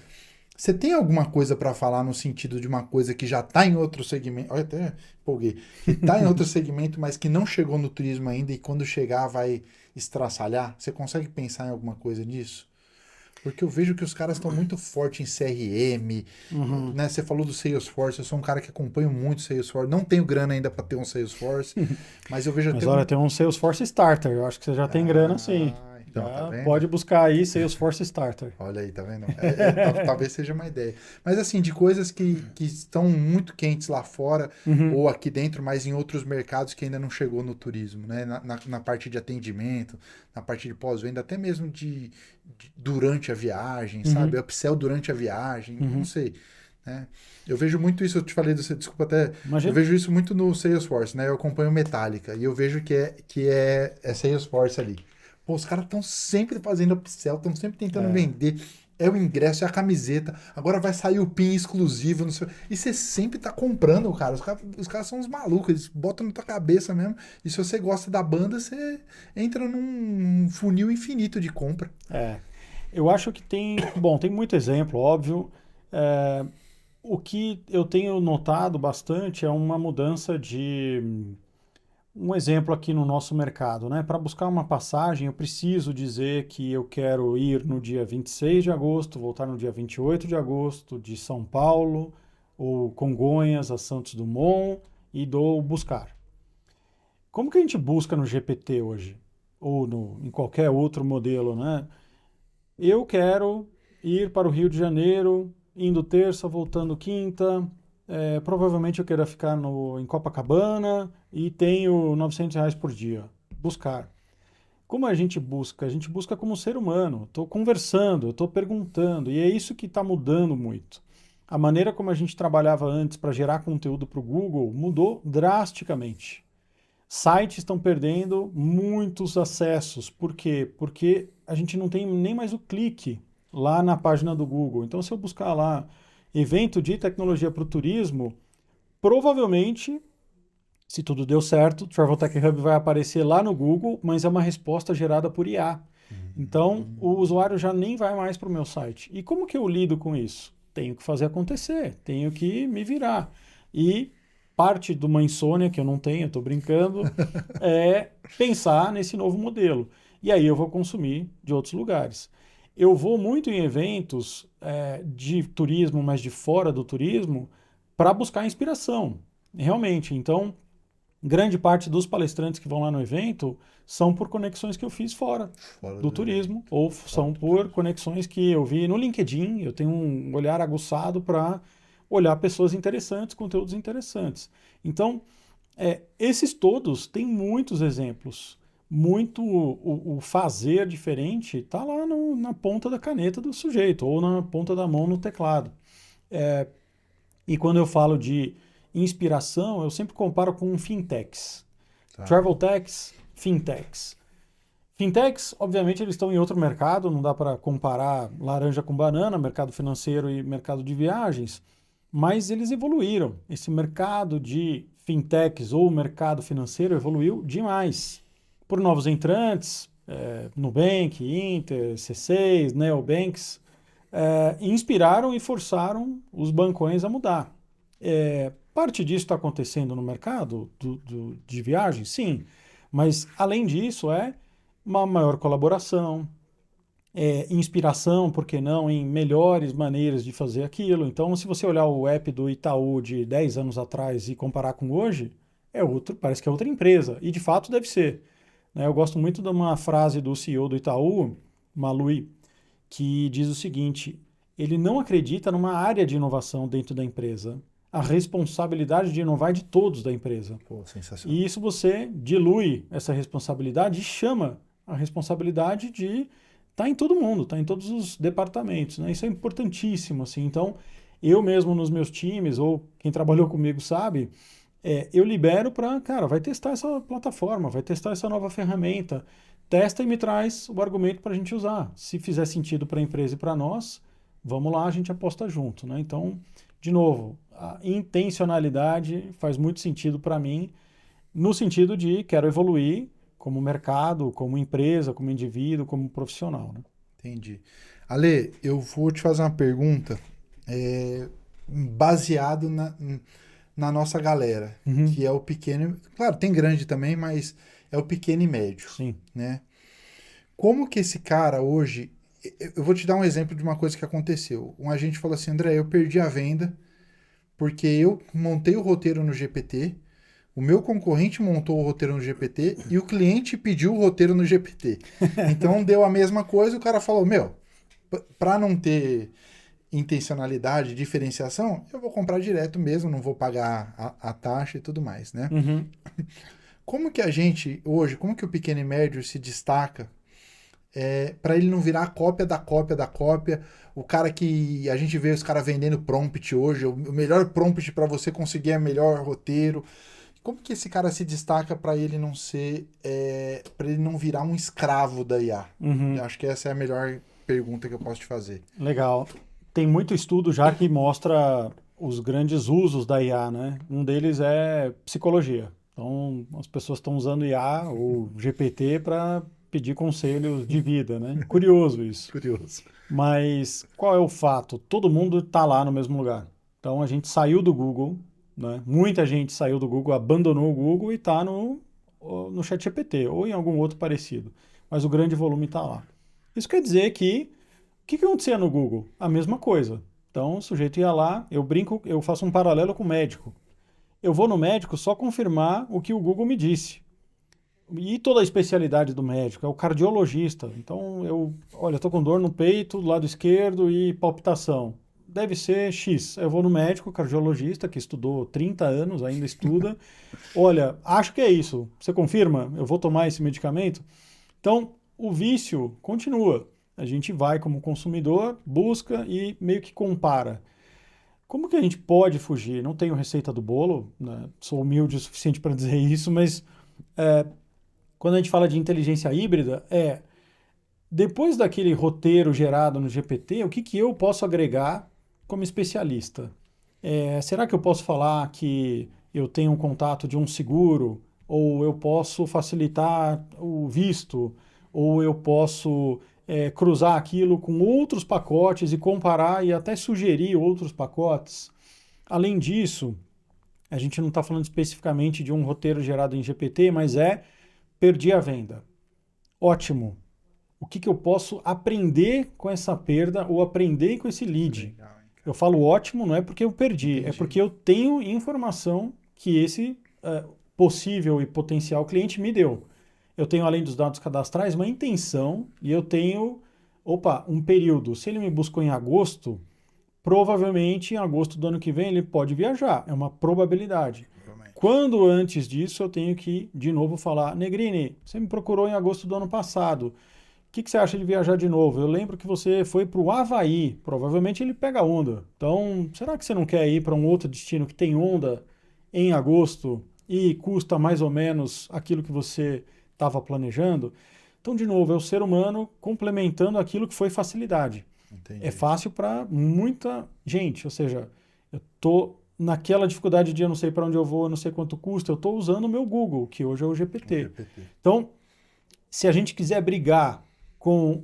Você tem alguma coisa para falar no sentido de uma coisa que já está em outro segmento? Olha, até empolguei. Que está em outro segmento, mas que não chegou no turismo ainda e quando chegar vai estraçalhar? Você consegue pensar em alguma coisa nisso? Porque eu vejo que os caras estão muito fortes em CRM, né? Você falou do Salesforce, eu sou um cara que acompanho muito Salesforce. Não tenho grana ainda para ter um Salesforce, mas eu vejo mas até olha, tem um Salesforce Starter, eu acho que você já tem grana sim. Então, tá vendo? Pode buscar aí Salesforce Starter. Olha aí, tá vendo? Talvez seja uma ideia. Mas assim, de coisas que estão muito quentes lá fora ou aqui dentro, mas em outros mercados que ainda não chegou no turismo, né? Na parte de atendimento, na parte de pós-venda, até mesmo durante a viagem, sabe? Upsell durante a viagem, não sei. Né? Eu vejo muito isso, eu te falei, desculpa até, Imagina. eu vejo isso muito no Salesforce, né? Eu acompanho Metallica e eu vejo que é Salesforce ali. Pô, os caras estão sempre fazendo upsell, estão sempre tentando vender. É o ingresso, é a camiseta. Agora vai sair o PIN exclusivo. Não sei. E você sempre tá comprando, cara. Os caras são uns malucos. Eles botam na tua cabeça mesmo. E se você gosta da banda, você entra num funil infinito de compra. Eu acho que tem muito exemplo, óbvio. O que eu tenho notado bastante é uma mudança de... Um exemplo aqui no nosso mercado, né? Para buscar uma passagem, eu preciso dizer que eu quero ir no dia 26 de agosto, voltar no dia 28 de agosto, de São Paulo ou Congonhas a Santos Dumont e dou buscar. Como que a gente busca no GPT hoje? Ou em qualquer outro modelo, né? Eu quero ir para o Rio de Janeiro, indo terça, voltando quinta. Provavelmente eu queira ficar em Copacabana e tenho R$900 por dia. Buscar. Como a gente busca? A gente busca como ser humano. Estou conversando, estou perguntando. E é isso que está mudando muito. A maneira como a gente trabalhava antes para gerar conteúdo para o Google mudou drasticamente. Sites estão perdendo muitos acessos. Por quê? Porque a gente não tem nem mais o clique lá na página do Google. Então, se eu buscar lá evento de tecnologia para o turismo, provavelmente, se tudo deu certo, o Travel Tech Hub vai aparecer lá no Google, mas é uma resposta gerada por IA. Então, o usuário já nem vai mais para o meu site. E como que eu lido com isso? Tenho que fazer acontecer, tenho que me virar. E parte de uma insônia que eu não tenho, estou brincando, é pensar nesse novo modelo. E aí eu vou consumir de outros lugares. Eu vou muito em eventos de turismo, mas de fora do turismo, para buscar inspiração, realmente. Então, grande parte dos palestrantes que vão lá no evento são por conexões que eu fiz fora Fora do do evento. turismo, ou são por conexões que eu vi no LinkedIn. Eu tenho um olhar aguçado para olhar pessoas interessantes, conteúdos interessantes. Então, esses todos têm muitos exemplos. Muito o fazer diferente está lá na ponta da caneta do sujeito, ou na ponta da mão no teclado. E quando eu falo de inspiração, eu sempre comparo com fintechs. Tá. Travel techs, fintechs. Fintechs, obviamente, eles estão em outro mercado, não dá para comparar laranja com banana, mercado financeiro e mercado de viagens, mas eles evoluíram. Esse mercado de fintechs ou mercado financeiro evoluiu demais. Por novos entrantes, Nubank, Inter, C6, Neobanks, inspiraram e forçaram os bancões a mudar. Parte disso está acontecendo no mercado de viagens? Sim, mas além disso uma maior colaboração, inspiração, por que não, em melhores maneiras de fazer aquilo. Então, se você olhar o app do Itaú de 10 anos atrás e comparar com hoje, parece que é outra empresa, e de fato deve ser. Né? Eu gosto muito de uma frase do CEO do Itaú, Malui, que diz o seguinte: ele não acredita numa área de inovação dentro da empresa. A responsabilidade de inovar é de todos da empresa. Pô, sensacional. E isso você dilui essa responsabilidade e chama a responsabilidade de estar em todo mundo, estar em todos os departamentos. Né? Isso é importantíssimo. Assim. Então, eu mesmo nos meus times, ou quem trabalhou comigo sabe, eu libero para, cara, vai testar essa plataforma, vai testar essa nova ferramenta, testa e me traz o argumento para a gente usar. Se fizer sentido para a empresa e para nós, vamos lá, a gente aposta junto. Né? Então, de novo, a intencionalidade faz muito sentido para mim, no sentido de quero evoluir como mercado, como empresa, como indivíduo, como profissional. Né? Entendi. Ale, eu vou te fazer uma pergunta baseado na nossa galera, Uhum. que é o pequeno. Claro, tem grande também, mas é o pequeno e médio, Sim. né? Como que esse cara hoje. Eu vou te dar um exemplo de uma coisa que aconteceu. Um agente falou assim: André, eu perdi a venda porque eu montei o roteiro no GPT, o meu concorrente montou o roteiro no GPT e o cliente pediu o roteiro no GPT. Então deu a mesma coisa, o cara falou: meu, para não ter intencionalidade, diferenciação, eu vou comprar direto mesmo, não vou pagar a taxa e tudo mais, né? Uhum. Como que a gente, hoje, como que o pequeno e médio se destaca para ele não virar a cópia da cópia da cópia, o cara que a gente vê os caras vendendo prompt hoje, o melhor prompt para você conseguir é melhor roteiro. Como que esse cara se destaca para ele não ser, para ele não virar um escravo da IA? Uhum. Eu acho que essa é a melhor pergunta que eu posso te fazer. Legal. Tem muito estudo já que mostra os grandes usos da IA, né? Um deles é psicologia. Então, as pessoas estão usando IA ou GPT para pedir conselhos de vida, né? Curioso isso. Curioso. Mas qual é o fato? Todo mundo está lá no mesmo lugar. Então, a gente saiu do Google, né? Muita gente saiu do Google, abandonou o Google e está no ChatGPT ou em algum outro parecido. Mas o grande volume está lá. Isso quer dizer que o que acontecia no Google? A mesma coisa. Então, o sujeito ia lá, eu brinco, eu faço um paralelo com o médico. Eu vou no médico só confirmar o que o Google me disse. E toda a especialidade do médico, é o cardiologista. Então, olha, estou com dor no peito, do lado esquerdo e palpitação. Deve ser X. Eu vou no médico, cardiologista, que estudou 30 anos, ainda estuda. Olha, acho que é isso. Você confirma? Eu vou tomar esse medicamento? Então, o vício continua. A gente vai como consumidor, busca e meio que compara. Como que a gente pode fugir? Não tenho receita do bolo, né? Sou humilde o suficiente para dizer isso, mas quando a gente fala de inteligência híbrida, depois daquele roteiro gerado no GPT, o que eu posso agregar como especialista? Será que eu posso falar que eu tenho um contato de um seguro? Ou eu posso facilitar o visto? Ou eu posso cruzar aquilo com outros pacotes e comparar e até sugerir outros pacotes? Além disso, a gente não está falando especificamente de um roteiro gerado em GPT, mas perdi a venda. Ótimo. O que eu posso aprender com essa perda ou aprender com esse lead? Legal, hein, cara. Eu falo ótimo, não é porque eu perdi, Entendi. é porque eu tenho informação que esse possível e potencial cliente me deu. Eu tenho, além dos dados cadastrais, uma intenção e eu tenho, um período. Se ele me buscou em agosto, provavelmente em agosto do ano que vem ele pode viajar. É uma probabilidade. Provavelmente. Quando antes disso eu tenho que, de novo, falar, Negrini, você me procurou em agosto do ano passado. O que você acha de viajar de novo? Eu lembro que você foi para o Havaí. Provavelmente ele pega onda. Então, será que você não quer ir para um outro destino que tem onda em agosto e custa mais ou menos aquilo que você estava planejando? Então, de novo, é o ser humano complementando aquilo que foi facilidade. Entendi. É fácil para muita gente, ou seja, eu estou naquela dificuldade de eu não sei para onde eu vou, eu não sei quanto custa, eu estou usando o meu Google, que hoje é o GPT. Então, se a gente quiser brigar com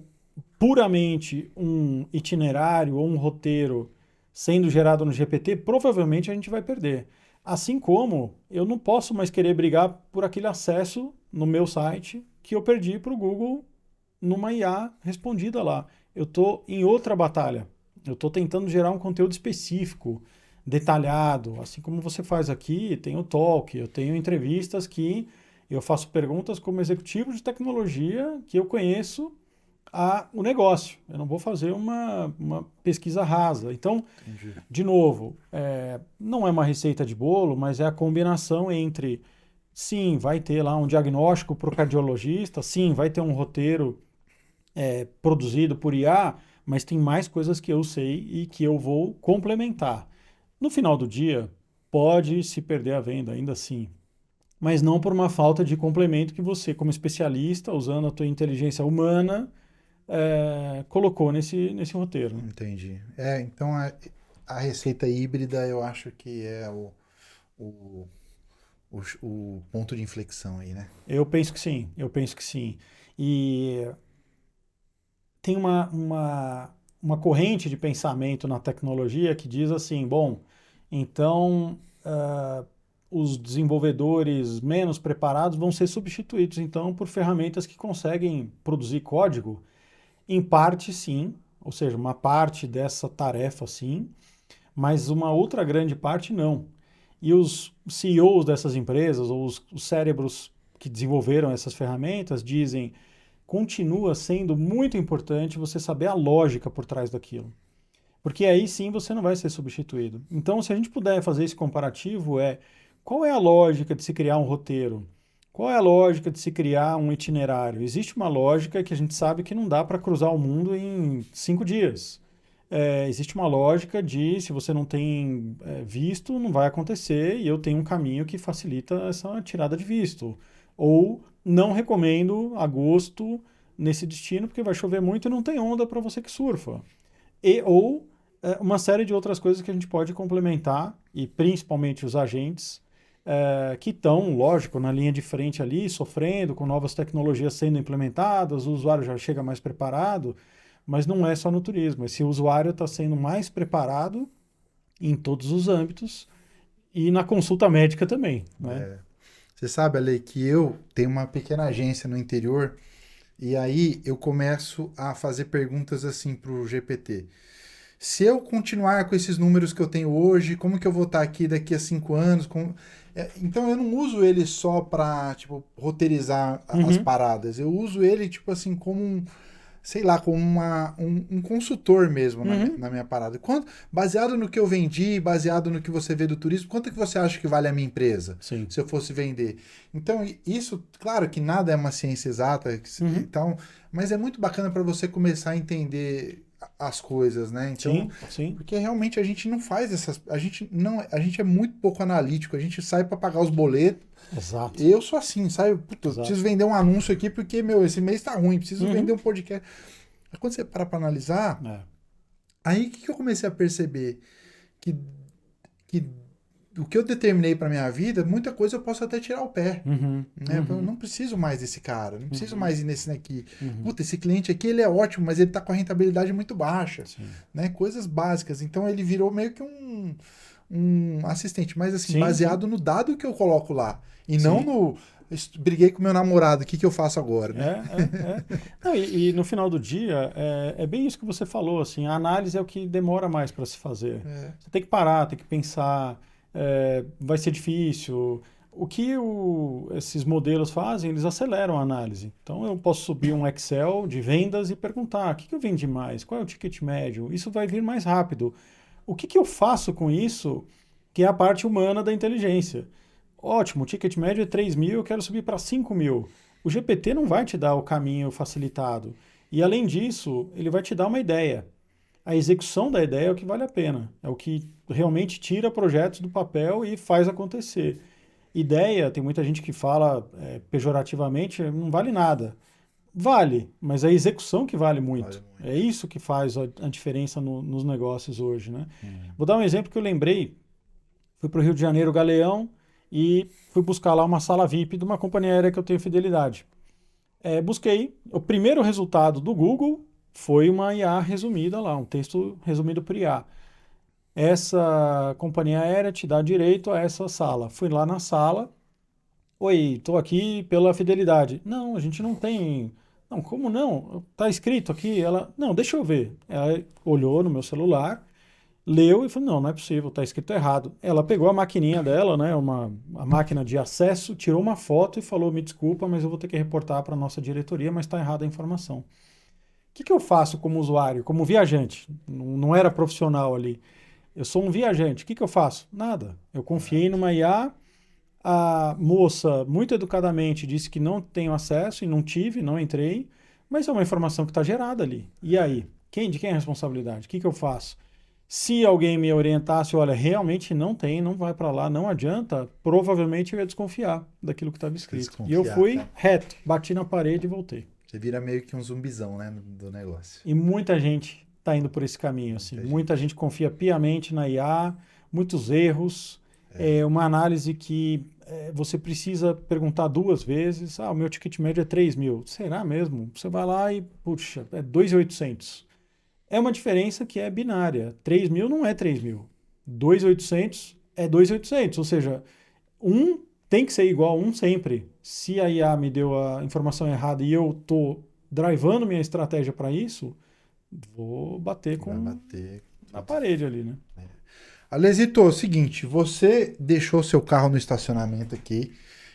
puramente um itinerário ou um roteiro sendo gerado no GPT, provavelmente a gente vai perder. Assim como eu não posso mais querer brigar por aquele acesso no meu site que eu perdi para o Google numa IA respondida lá. Eu estou em outra batalha. Eu estou tentando gerar um conteúdo específico, detalhado, assim como você faz aqui, tem o Talk, eu tenho entrevistas que eu faço perguntas como executivo de tecnologia que eu conheço o negócio. Eu não vou fazer uma pesquisa rasa. Então, Entendi. de novo, não é uma receita de bolo, mas é a combinação entre, sim, vai ter lá um diagnóstico para o cardiologista, sim, vai ter um roteiro produzido por IA, mas tem mais coisas que eu sei e que eu vou complementar. No final do dia, pode se perder a venda, ainda assim, mas não por uma falta de complemento que você, como especialista, usando a tua inteligência humana, colocou nesse roteiro. Entendi. Então a receita híbrida eu acho que é o ponto de inflexão aí, né? Eu penso que sim. E tem uma corrente de pensamento na tecnologia que diz assim, bom, então os desenvolvedores menos preparados vão ser substituídos então por ferramentas que conseguem produzir código. Em parte, sim, ou seja, uma parte dessa tarefa, sim, mas uma outra grande parte, não. E os CEOs dessas empresas, ou os cérebros que desenvolveram essas ferramentas, dizem: continua sendo muito importante você saber a lógica por trás daquilo. Porque aí sim você não vai ser substituído. Então, se a gente puder fazer esse comparativo, qual é a lógica de se criar um roteiro? Qual é a lógica de se criar um itinerário? Existe uma lógica que a gente sabe que não dá para cruzar o mundo em 5 dias. Existe uma lógica de, se você não tem visto, não vai acontecer, e eu tenho um caminho que facilita essa tirada de visto. Ou não recomendo agosto nesse destino, porque vai chover muito e não tem onda para você que surfa. Ou uma série de outras coisas que a gente pode complementar, e principalmente os agentes, que estão, lógico, na linha de frente ali, sofrendo, com novas tecnologias sendo implementadas, o usuário já chega mais preparado, mas não é só no turismo. Esse usuário está sendo mais preparado em todos os âmbitos e na consulta médica também, né? Você sabe, Ale, que eu tenho uma pequena agência no interior e aí eu começo a fazer perguntas assim para o GPT. Se eu continuar com esses números que eu tenho hoje, como que eu vou estar aqui daqui a 5 anos? Então eu não uso ele só para tipo, roteirizar as paradas. Eu uso ele tipo assim como sei lá, como um consultor mesmo na minha parada. Baseado no que eu vendi, baseado no que você vê do turismo, quanto que você acha que vale a minha empresa? Sim. Se eu fosse vender. Então, isso, claro que nada é uma ciência exata, então, mas é muito bacana para você começar a entender as coisas, né? Então, sim. Porque realmente a gente não faz a gente é muito pouco analítico, a gente sai para pagar os boletos. Exato. Eu sou assim, sabe? Puta, preciso vender um anúncio aqui porque, esse mês tá ruim, preciso vender um podcast. Mas quando você para analisar, aí o que eu comecei a perceber? Que o que eu determinei para minha vida, muita coisa eu posso até tirar o pé. Eu não preciso mais desse cara, não preciso mais ir nesse aqui. Puta, esse cliente aqui, ele é ótimo, mas ele tá com a rentabilidade muito baixa. Né? Coisas básicas. Então ele virou meio que um assistente, mas assim, baseado no dado que eu coloco lá. E não no... Briguei com meu namorado, o que eu faço agora? Né? Não, e no final do dia, é bem isso que você falou, assim, a análise é o que demora mais para se fazer. Você tem que parar, tem que pensar, vai ser difícil. o que esses modelos fazem, eles aceleram a análise. Então, eu posso subir um Excel de vendas e perguntar, o que eu vendi mais? Qual é o ticket médio? Isso vai vir mais rápido. O que eu faço com isso, que é a parte humana da inteligência? Ótimo, o ticket médio é 3 mil, eu quero subir para 5 mil. O GPT não vai te dar o caminho facilitado. E, além disso, ele vai te dar uma ideia. A execução da ideia é o que vale a pena. É o que realmente tira projetos do papel e faz acontecer. Ideia, tem muita gente que fala pejorativamente, não vale nada. Vale, mas é a execução que vale muito. É isso que faz a diferença nos negócios hoje, né? Vou dar um exemplo que eu lembrei. Fui para o Rio de Janeiro, Galeão, e fui buscar lá uma sala VIP de uma companhia aérea que eu tenho fidelidade. Busquei. O primeiro resultado do Google foi uma IA resumida lá, um texto resumido por IA. Essa companhia aérea te dá direito a essa sala. Fui lá na sala. Oi, estou aqui pela fidelidade. Não, a gente não tem. Não, como não? Está escrito aqui. Ela, não, deixa eu ver. Ela olhou no meu celular, leu e falou, não é possível, está escrito errado. Ela pegou a maquininha dela, né, a máquina de acesso, tirou uma foto e falou, me desculpa, mas eu vou ter que reportar para a nossa diretoria, mas está errada a informação. O que eu faço como usuário, como viajante? Não era profissional ali. Eu sou um viajante. O que eu faço? Nada. Eu confiei numa IA. A moça, muito educadamente, disse que não tenho acesso e não tive, não entrei. Mas é uma informação que está gerada ali. E aí? De quem é a responsabilidade? O que eu faço? Se alguém me orientasse, olha, realmente não tem, não vai para lá, não adianta, provavelmente eu ia desconfiar daquilo que estava escrito. E eu fui reto, bati na parede e voltei. Você vira meio que um zumbizão, né, do negócio. E muita gente está indo por esse caminho, assim. Muita gente confia piamente na IA, muitos erros, uma análise que você precisa perguntar 2 vezes. O meu ticket médio é 3 mil. Será mesmo? Você vai lá e, puxa, é 2.800. É uma diferença que é binária. 3 mil não é 3 mil. 2.800 é 2.800. Ou seja, um tem que ser igual a um sempre. Se a IA me deu a informação errada e eu estou drivando minha estratégia para isso, vou bater na parede ali, né? Alesito, é o seguinte, você deixou seu carro no estacionamento aqui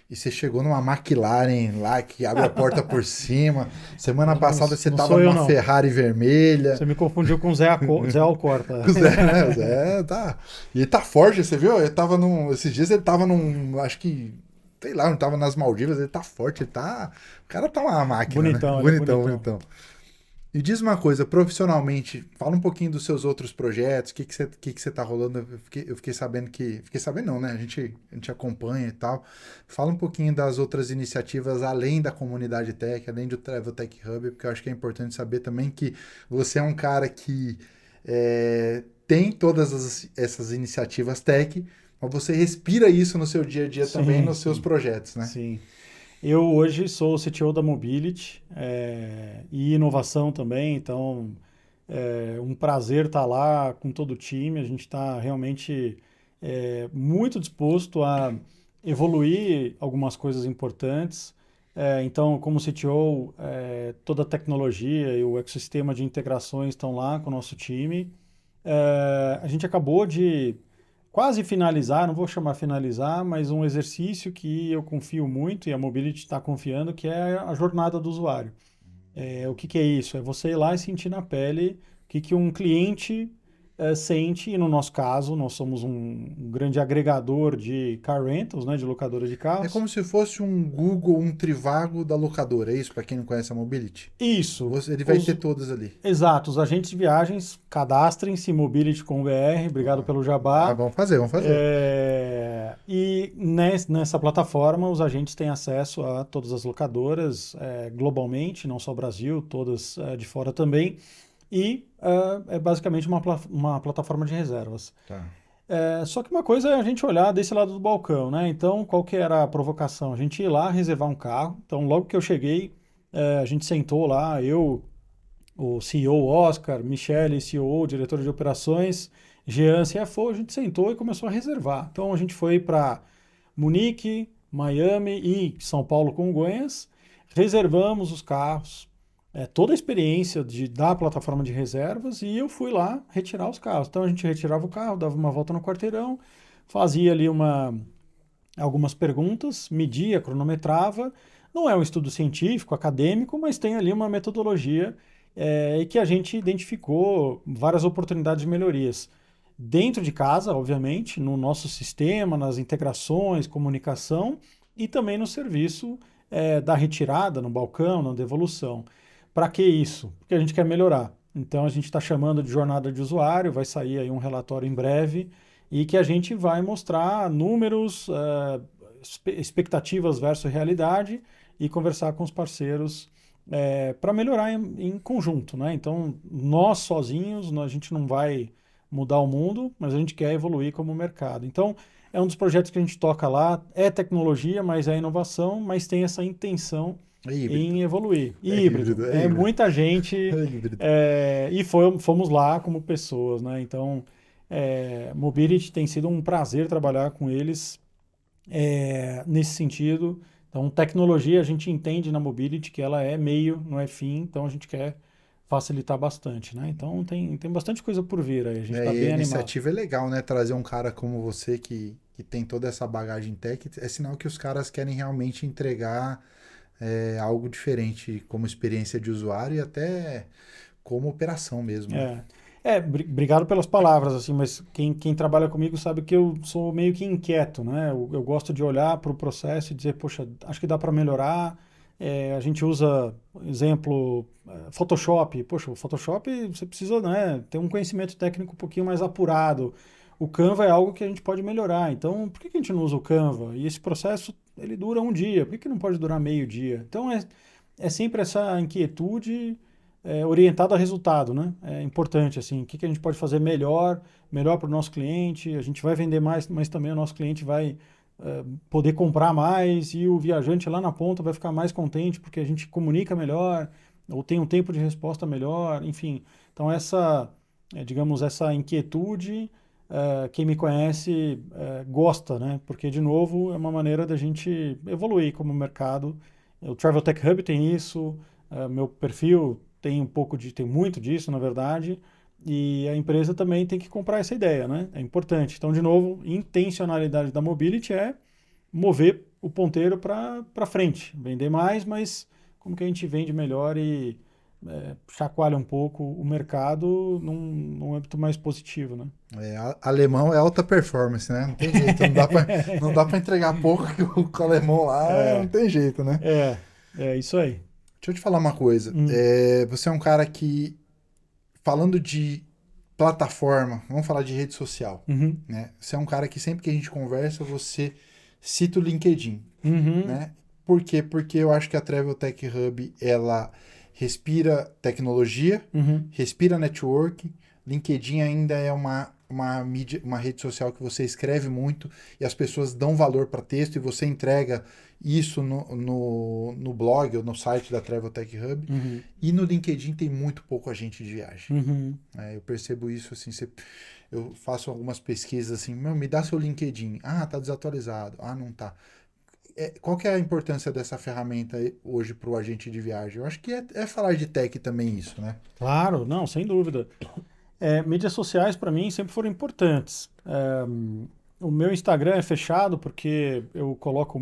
e você chegou numa McLaren lá que abre a porta por cima. Semana passada você tava numa Ferrari vermelha. Você me confundiu com o Zé Alcorta. Zé, tá. E ele tá forte, você viu? Esses dias ele tava acho que, sei lá, não tava nas Maldivas, ele tá forte, ele tá... O cara tá uma máquina, bonitão, né? Bonitão. E diz uma coisa, profissionalmente, fala um pouquinho dos seus outros projetos, o que você tá rolando, eu fiquei sabendo não, né, a gente acompanha e tal, fala um pouquinho das outras iniciativas além da comunidade tech, além do Travel Tech Hub, porque eu acho que é importante saber também que você é um cara que tem todas essas iniciativas tech, mas você respira isso no seu dia a dia também, nos seus projetos, né? Sim. Eu hoje sou o CTO da Mobility e inovação também, então é um prazer estar lá com todo o time. A gente está realmente muito disposto a evoluir algumas coisas importantes. Então, como CTO, toda a tecnologia e o ecossistema de integrações estão lá com o nosso time. A gente acabou de quase finalizar, não vou chamar finalizar, mas um exercício que eu confio muito e a Mobility está confiando, que é a jornada do usuário. O que é isso? É você ir lá e sentir na pele o que um cliente sente, e no nosso caso, nós somos um grande agregador de car rentals, né, de locadora de carros. É como se fosse um Google, um Trivago da locadora, é isso? Para quem não conhece a Mobility? Isso. Ele vai ter todas ali. Exato. Os agentes de viagens, cadastrem-se, Mobility com BR, obrigado pelo jabá. Vamos fazer. E nessa plataforma, os agentes têm acesso a todas as locadoras, globalmente, não só o Brasil, todas de fora também. E é basicamente uma plataforma de reservas. Tá. Só que uma coisa é a gente olhar desse lado do balcão, né? Então, qual que era a provocação? A gente ir lá reservar um carro. Então, logo que eu cheguei, a gente sentou lá, eu, o CEO Oscar, Michele, CEO, diretor de operações, Jean, CFO, a gente sentou e começou a reservar. Então, a gente foi para Munique, Miami e São Paulo, Congonhas, reservamos os carros, toda a experiência da plataforma de reservas, e eu fui lá retirar os carros. Então a gente retirava o carro, dava uma volta no quarteirão, fazia ali uma algumas perguntas, media, cronometrava. Não é um estudo científico, acadêmico, mas tem ali uma metodologia e que a gente identificou várias oportunidades de melhorias. Dentro de casa, obviamente, no nosso sistema, nas integrações, comunicação e também no serviço da retirada, no balcão, na devolução. Para que isso? Porque a gente quer melhorar. Então a gente está chamando de jornada de usuário, vai sair aí um relatório em breve e que a gente vai mostrar números, expectativas versus realidade e conversar com os parceiros para melhorar em conjunto, né? Então nós sozinhos, a gente não vai mudar o mundo, mas a gente quer evoluir como mercado. Então é um dos projetos que a gente toca lá, é tecnologia, mas é inovação, mas tem essa intenção É híbrido. em evoluir. É Híbrido. híbrido, é É híbrido. muita gente É híbrido. e fomos lá como pessoas, né? Então, Mobility tem sido um prazer trabalhar com eles nesse sentido. Então, tecnologia a gente entende na Mobility que ela é meio, não é fim, então a gente quer facilitar bastante, né? Então tem bastante coisa por vir aí, a gente está E a bem animado. iniciativa é legal, né? Trazer um cara como você que tem toda essa bagagem técnica, é sinal que os caras querem realmente entregar algo diferente como experiência de usuário e até como operação mesmo, né? Obrigado pelas palavras, assim, mas quem trabalha comigo sabe que eu sou meio que inquieto, né? Eu gosto de olhar para o processo e dizer, poxa, acho que dá para melhorar. A gente usa, exemplo, Photoshop. Poxa, o Photoshop você precisa, né, ter um conhecimento técnico um pouquinho mais apurado. O Canva é algo que a gente pode melhorar. Então, por que a gente não usa o Canva? E esse processo, ele dura um dia. Por que não pode durar meio dia? Então, é sempre essa inquietude orientado a resultado, né? É importante, assim, o que a gente pode fazer melhor para o nosso cliente, a gente vai vender mais, mas também o nosso cliente vai poder comprar mais e o viajante lá na ponta vai ficar mais contente porque a gente comunica melhor ou tem um tempo de resposta melhor, enfim. Então digamos, essa inquietude, quem me conhece gosta, né? Porque, de novo, é uma maneira da gente evoluir como mercado. O Travel Tech Hub tem isso, meu perfil tem muito disso, na verdade, e a empresa também tem que comprar essa ideia, né? É importante. Então, de novo, intencionalidade da Mobility é mover o ponteiro para frente, vender mais, mas como que a gente vende melhor e chacoalha um pouco o mercado num âmbito mais positivo, né? Alemão é alta performance, né? Não tem jeito, não dá pra entregar pouco que o alemão lá não tem jeito, né? É isso aí. Deixa eu te falar uma coisa. Você é um cara que, falando de plataforma, vamos falar de rede social, Uhum. né? Você é um cara que sempre que a gente conversa, você cita o LinkedIn, Uhum. né? Por quê? Porque eu acho que a Travel Tech Hub, ela respira tecnologia, Uhum. respira networking. LinkedIn ainda é uma mídia, uma rede social que você escreve muito e as pessoas dão valor para texto e você entrega isso no blog ou no site da Travel Tech Hub. Uhum. E no LinkedIn tem muito pouco agente de viagem. Uhum. Eu percebo isso assim, eu faço algumas pesquisas assim, me dá seu LinkedIn. Ah, tá desatualizado. Ah, não tá. Qual que é a importância dessa ferramenta hoje para o agente de viagem? Eu acho que é falar de tech também isso, né? Claro, não, sem dúvida. Mídias sociais para mim sempre foram importantes. O meu Instagram é fechado porque eu coloco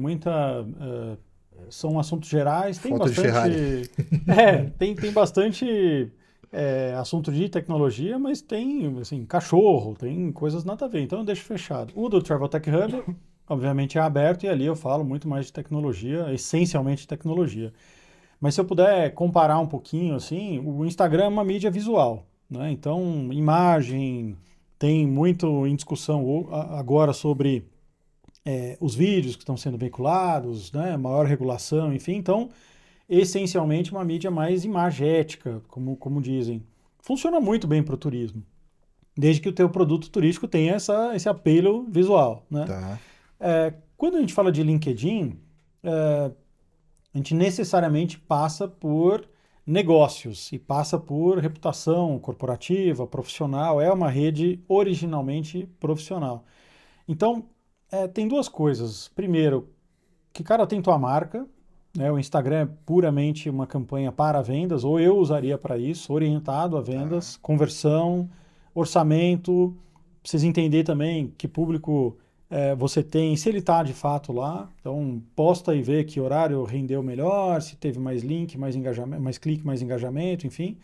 são assuntos gerais, tem Foto de Ferrari. bastante. Tem bastante assunto de tecnologia, mas tem assim, cachorro, tem coisas nada a ver, então eu deixo fechado. O do Travel Tech Hub, obviamente, é aberto e ali eu falo muito mais de tecnologia, essencialmente de tecnologia. Mas se eu puder comparar um pouquinho, assim, o Instagram é uma mídia visual, né? Então, imagem, tem muito em discussão agora sobre os vídeos que estão sendo veiculados, né? Maior regulação, enfim. Então, essencialmente uma mídia mais imagética, como dizem. Funciona muito bem para o turismo, desde que o teu produto turístico tenha esse apelo visual, né? Tá. Quando a gente fala de LinkedIn, a gente necessariamente passa por negócios e passa por reputação corporativa, profissional. É uma rede originalmente profissional. Então, tem duas coisas. Primeiro, que cara tem tua marca, né? O Instagram é puramente uma campanha para vendas, ou eu usaria para isso, orientado a vendas, conversão, orçamento. Precisa entender também que público você tem, se ele está de fato lá, então posta e vê que horário rendeu melhor, se teve mais link, mais engajamento, mais clique, mais engajamento, enfim.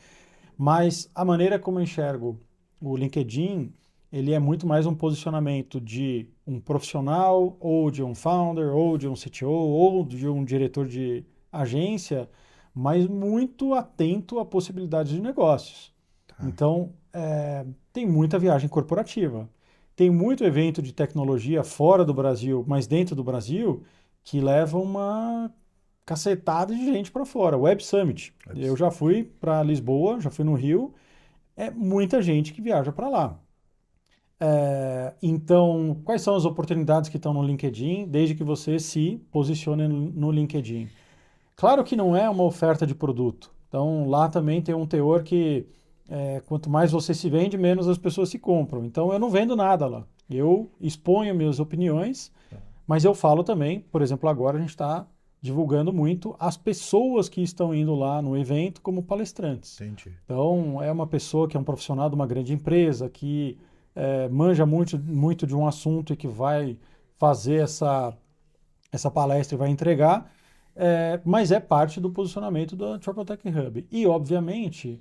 Mas a maneira como eu enxergo o LinkedIn, ele é muito mais um posicionamento de um profissional, ou de um founder, ou de um CTO, ou de um diretor de agência, mas muito atento a possibilidades de negócios. Tá. Então, tem muita viagem corporativa. Tem muito evento de tecnologia fora do Brasil, mas dentro do Brasil, que leva uma cacetada de gente para fora. Web Summit. Eu já fui para Lisboa, já fui no Rio. É muita gente que viaja para lá. Então, quais são as oportunidades que estão no LinkedIn, desde que você se posicione no LinkedIn? Claro que não é uma oferta de produto. Então, lá também tem um teor que quanto mais você se vende, menos as pessoas se compram. Então, eu não vendo nada lá. Eu exponho minhas opiniões, mas eu falo também, por exemplo, agora a gente está divulgando muito as pessoas que estão indo lá no evento como palestrantes. Entendi. Então, é uma pessoa que é um profissional de uma grande empresa, que manja muito, muito de um assunto e que vai fazer essa palestra e vai entregar, mas é parte do posicionamento da TurboTech Hub. E, obviamente,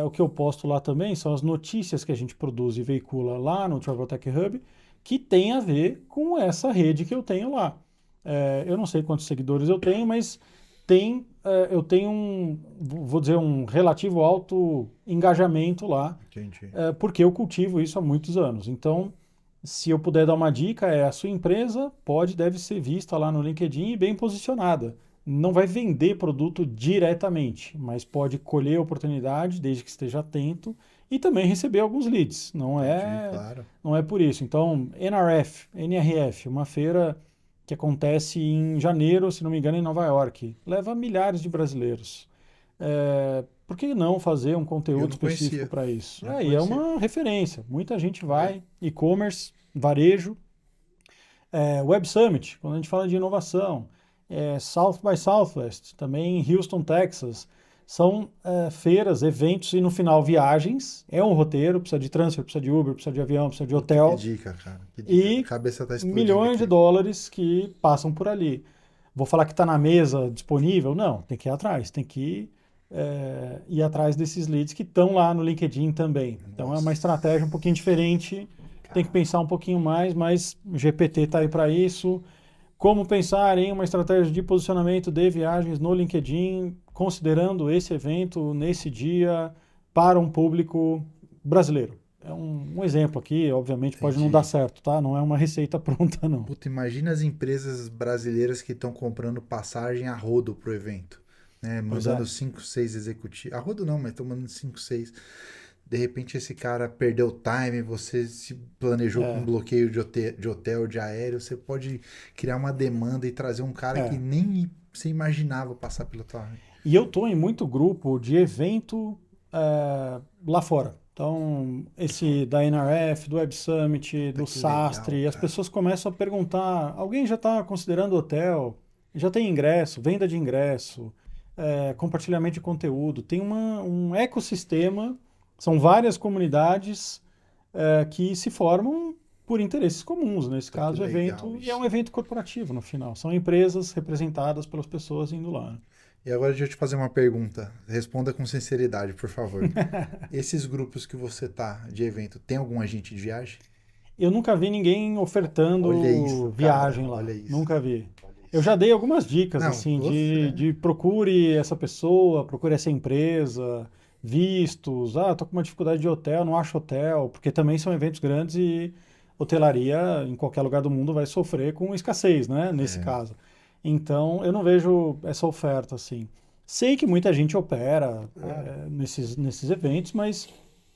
o que eu posto lá também são as notícias que a gente produz e veicula lá no TurboTech Hub, que tem a ver com essa rede que eu tenho lá. Eu não sei quantos seguidores eu tenho, mas eu tenho vou dizer, um relativo alto engajamento lá, Entendi. porque eu cultivo isso há muitos anos. Então, se eu puder dar uma dica, a sua empresa deve ser vista lá no LinkedIn e bem posicionada. Não vai vender produto diretamente, mas pode colher oportunidade desde que esteja atento e também receber alguns leads. Entendi, claro. Não é por isso. Então, NRF, uma feira que acontece em janeiro, se não me engano, em Nova York, leva milhares de brasileiros. Por que não fazer um Eu conteúdo não específico conhecia. para isso? Não E é conhecia. uma referência. Muita gente vai, e-commerce, varejo, Web Summit, quando a gente fala de inovação, South by Southwest, também em Houston, Texas. São feiras, eventos e no final viagens. É um roteiro, precisa de transfer, precisa de Uber, precisa de avião, precisa de Puta, que hotel. dica, cara. Que dica. A E cabeça tá explodindo milhões de aqui. dólares que passam por ali. Vou falar que está na mesa disponível? Não, tem que ir atrás, tem que ir atrás desses leads que estão lá no LinkedIn também. Então é uma Nossa. estratégia um pouquinho diferente, tem que pensar um pouquinho mais, mas o GPT está aí para isso. Como pensar em uma estratégia de posicionamento de viagens no LinkedIn, considerando esse evento nesse dia para um público brasileiro? É um exemplo aqui, obviamente pode não dar Entendi. certo, tá? Não é uma receita pronta, não. Puta, imagina as empresas brasileiras que estão comprando passagem a rodo pro evento. Né? Pois é. Mandando 5, 6 executivos. A rodo não, mas estão mandando 5, 6. De repente esse cara perdeu o time, você se planejou com um É, bloqueio de hotel, de aéreo, você pode criar uma demanda e trazer um cara que é. nem você imaginava passar pela tua. E eu tô em muito grupo de evento lá fora. Então, esse da NRF, do Web Summit, Puta, do que legal, Sastre, as cara. pessoas começam a perguntar: alguém já está considerando hotel? Já tem ingresso, venda de ingresso, compartilhamento de conteúdo. Tem um ecossistema, são várias comunidades que se formam por interesses comuns, nesse Puta, que caso, o legal evento, e é isso. um evento corporativo no final. São empresas representadas pelas pessoas indo lá. E agora deixa eu te fazer uma pergunta. Responda com sinceridade, por favor. Esses grupos que você tá de evento, tem algum agente de viagem? Eu nunca vi ninguém Olha ofertando isso, cara. viagem lá. Olha isso. Nunca vi. Olha Eu isso. já dei algumas dicas, Não, assim, você. de procure essa pessoa, procure essa empresa, vistos. Ah, tô com uma dificuldade de hotel, não acho hotel, porque também são eventos grandes e hotelaria em qualquer lugar do mundo vai sofrer com escassez, né? Nesse É, caso. Então, eu não vejo essa oferta assim. Sei que muita gente opera claro. nesses eventos, mas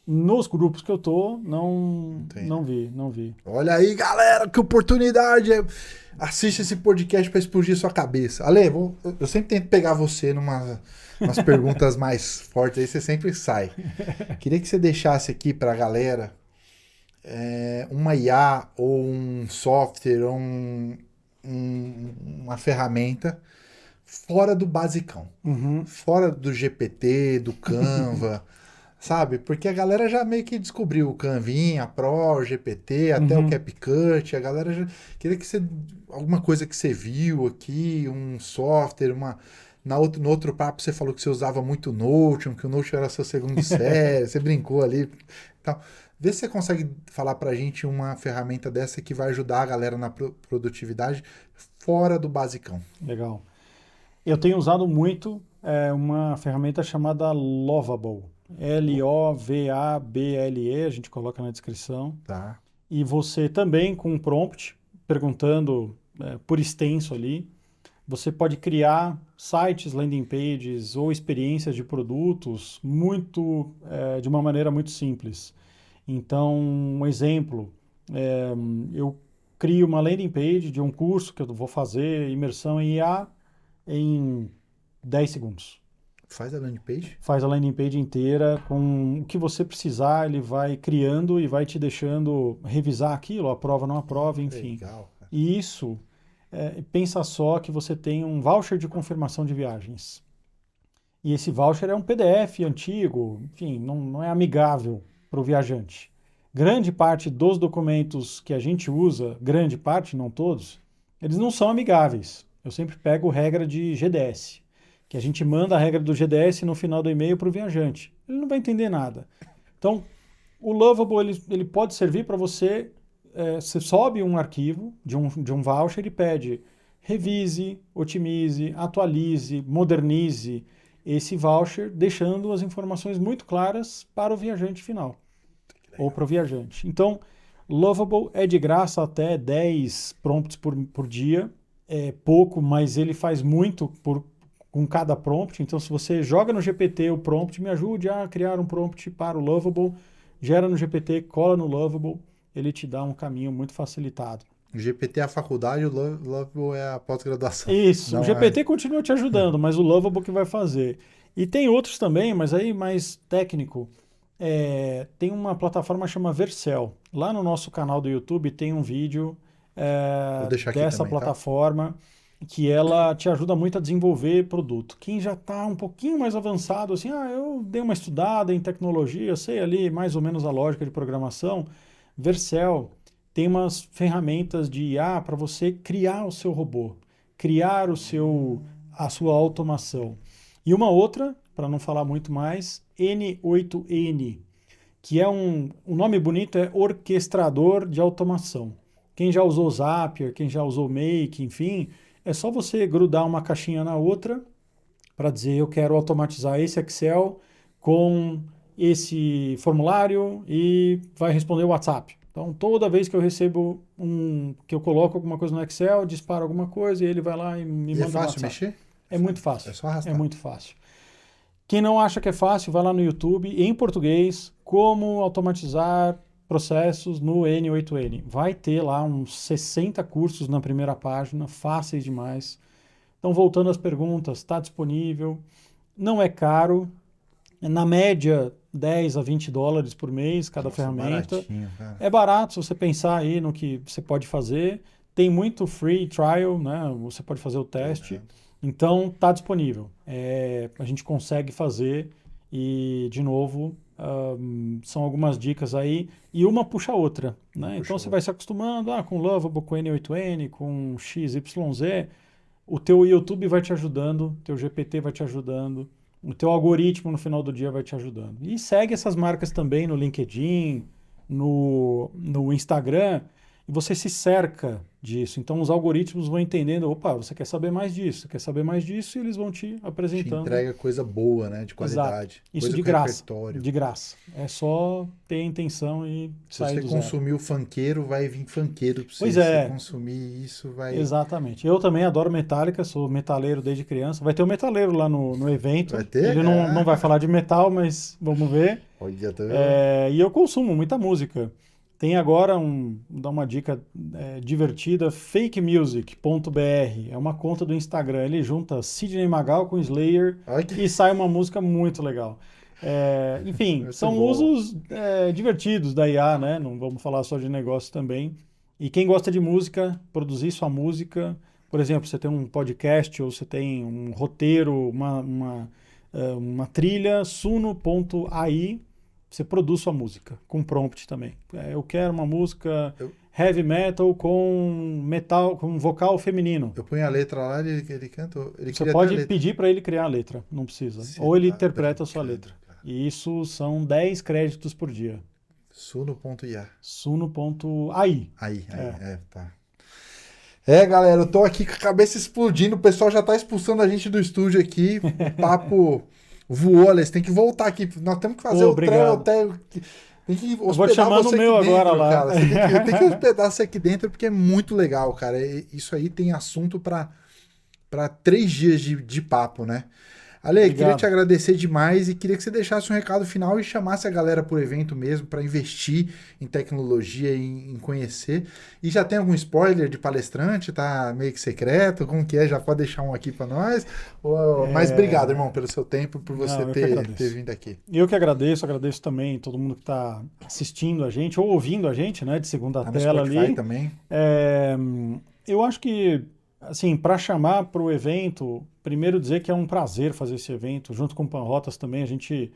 nos grupos que eu tô, Não tem, não né? vi, não vi. Olha aí, galera, que oportunidade! Assiste esse podcast pra explodir sua cabeça. Ale, eu sempre tento pegar você umas perguntas mais fortes, aí você sempre sai. Queria que você deixasse aqui pra galera uma IA ou um software ou uma ferramenta fora do basicão. Uhum. Fora do GPT, do Canva, sabe? Porque a galera já meio que descobriu o Canvinha, a Pro, o GPT, até o Uhum. CapCut. A galera já queria que você. Alguma coisa que você viu aqui, um software, uma. No outro papo você falou que você usava muito o Notion, que o Notion era seu segundo cérebro, você brincou ali. Então, vê se você consegue falar pra gente uma ferramenta dessa que vai ajudar a galera na produtividade fora do basicão. Legal. Eu tenho usado muito uma ferramenta chamada Lovable. Lovable, a gente coloca na descrição. Tá? E você também, com um prompt, perguntando por extenso ali, você pode criar sites, landing pages ou experiências de produtos de uma maneira muito simples. Então, um exemplo, eu crio uma landing page de um curso que eu vou fazer, imersão em IA, em 10 segundos. Faz a landing page. Faz a landing page inteira com o que você precisar, ele vai criando e vai te deixando revisar aquilo, aprova, não aprova, enfim. Legal, cara. E isso, pensa só que você tem um voucher de confirmação de viagens. E esse voucher é um PDF antigo, enfim, não é amigável para o viajante. Grande parte dos documentos que a gente usa, grande parte, não todos, eles não são amigáveis. Eu sempre pego regra de GDS, que a gente manda a regra do GDS no final do e-mail para o viajante. Ele não vai entender nada. Então, o Lovable ele pode servir para você. Você sobe um arquivo de um voucher e pede revise, otimize, atualize, modernize esse voucher, deixando as informações muito claras para o viajante final ou para o viajante. Então, Lovable é de graça até 10 prompts por dia. É pouco, mas ele faz muito com cada prompt. Então, se você joga no GPT o prompt, me ajude a criar um prompt para o Lovable, gera no GPT, cola no Lovable, ele te dá um caminho muito facilitado. O GPT é a faculdade, o Lovable é a pós-graduação. Isso, Não o GPT continua te ajudando, mas o Lovable que vai fazer. E tem outros também, mas aí mais técnico. Tem uma plataforma chamada Vercel. Lá no nosso canal do YouTube tem um vídeo Vou deixar aqui dessa também, tá? plataforma que ela te ajuda muito a desenvolver produto. Quem já está um pouquinho mais avançado, assim, eu dei uma estudada em tecnologia, sei ali mais ou menos a lógica de programação, Vercel tem umas ferramentas de IA para você criar o seu robô, criar a sua automação. E uma outra, para não falar muito mais, N8N, que é um nome bonito, é orquestrador de automação. Quem já usou Zapier, quem já usou Make, enfim, é só você grudar uma caixinha na outra para dizer eu quero automatizar esse Excel com esse formulário e vai responder o WhatsApp. Então, toda vez que eu recebo que eu coloco alguma coisa no Excel, disparo alguma coisa e ele vai lá e me manda é um fácil WhatsApp. mexer? É muito fácil. É só arrastar. É muito fácil. Quem não acha que é fácil, vai lá no YouTube, em português, como automatizar processos no N8N. Vai ter lá uns 60 cursos na primeira página, fáceis demais. Então, voltando às perguntas, está disponível, não é caro, na média 10 a 20 dólares por mês cada ferramenta. Cara. É barato se você pensar aí no que você pode fazer. Tem muito free trial, né? Você pode fazer o teste. Então, está disponível. A gente consegue fazer e, de novo, são algumas dicas aí e uma puxa a outra, né? Então, você vai se acostumando com Lovable, com N8N, com XYZ. O teu YouTube vai te ajudando, o teu GPT vai te ajudando, o teu algoritmo no final do dia vai te ajudando. E segue essas marcas também no LinkedIn, no Instagram, e você se cerca disso. Então os algoritmos vão entendendo, opa, você quer saber mais disso, quer saber mais disso, e eles vão te apresentando. Te entrega coisa boa, né? De qualidade. Exato. Isso coisa de com graça. repertório. De graça. É só ter a intenção e sair do Se zero. você consumir o funkeiro, vai vir funkeiro pra você. Pois é. Se você consumir isso, vai... Exatamente. Eu também adoro Metallica, sou metaleiro desde criança. Vai ter um metaleiro lá no evento. Vai ter? Ele não vai falar de metal, mas vamos ver. Olha, tá E eu consumo muita música. Tem agora vou dar uma dica divertida, fakemusic.br. É uma conta do Instagram. Ele junta Sidney Magal com Slayer e sai uma música muito legal. Enfim, são usos divertidos da IA, né? Não vamos falar só de negócio também. E quem gosta de música, produzir sua música, por exemplo, você tem um podcast ou você tem um roteiro, uma trilha, suno.ai, você produz sua música, com prompt também. Eu quero uma música heavy metal com vocal feminino. Eu ponho a letra lá, ele canta. Você pode pedir para ele criar a letra, não precisa. Ou ele interpreta a sua letra. Cara. E isso são 10 créditos por dia. Suno.ia. Suno.ai. Aí, tá. Galera, eu tô aqui com a cabeça explodindo, o pessoal já tá expulsando a gente do estúdio aqui, o papo voou, Alex, tem que voltar aqui, nós temos que fazer o hotel, tem que hospedar. Eu vou te chamar no meu dentro, agora lá. Cara. Eu tenho que hospedar você aqui dentro porque é muito legal, cara, isso aí tem assunto para 3 dias de papo, né? Ale, queria te agradecer demais e queria que você deixasse um recado final e chamasse a galera pro evento mesmo, para investir em tecnologia, em conhecer. E já tem algum spoiler de palestrante? Tá meio que secreto? Como que é? Já pode deixar um aqui para nós? Mas obrigado, irmão, pelo seu tempo, por você ter vindo aqui. Eu que agradeço também todo mundo que está assistindo a gente, ou ouvindo a gente, né, de segunda tela no Spotify ali. Também. Eu acho que, assim, para chamar para o evento, primeiro dizer que é um prazer fazer esse evento, junto com o Panrotas também, a gente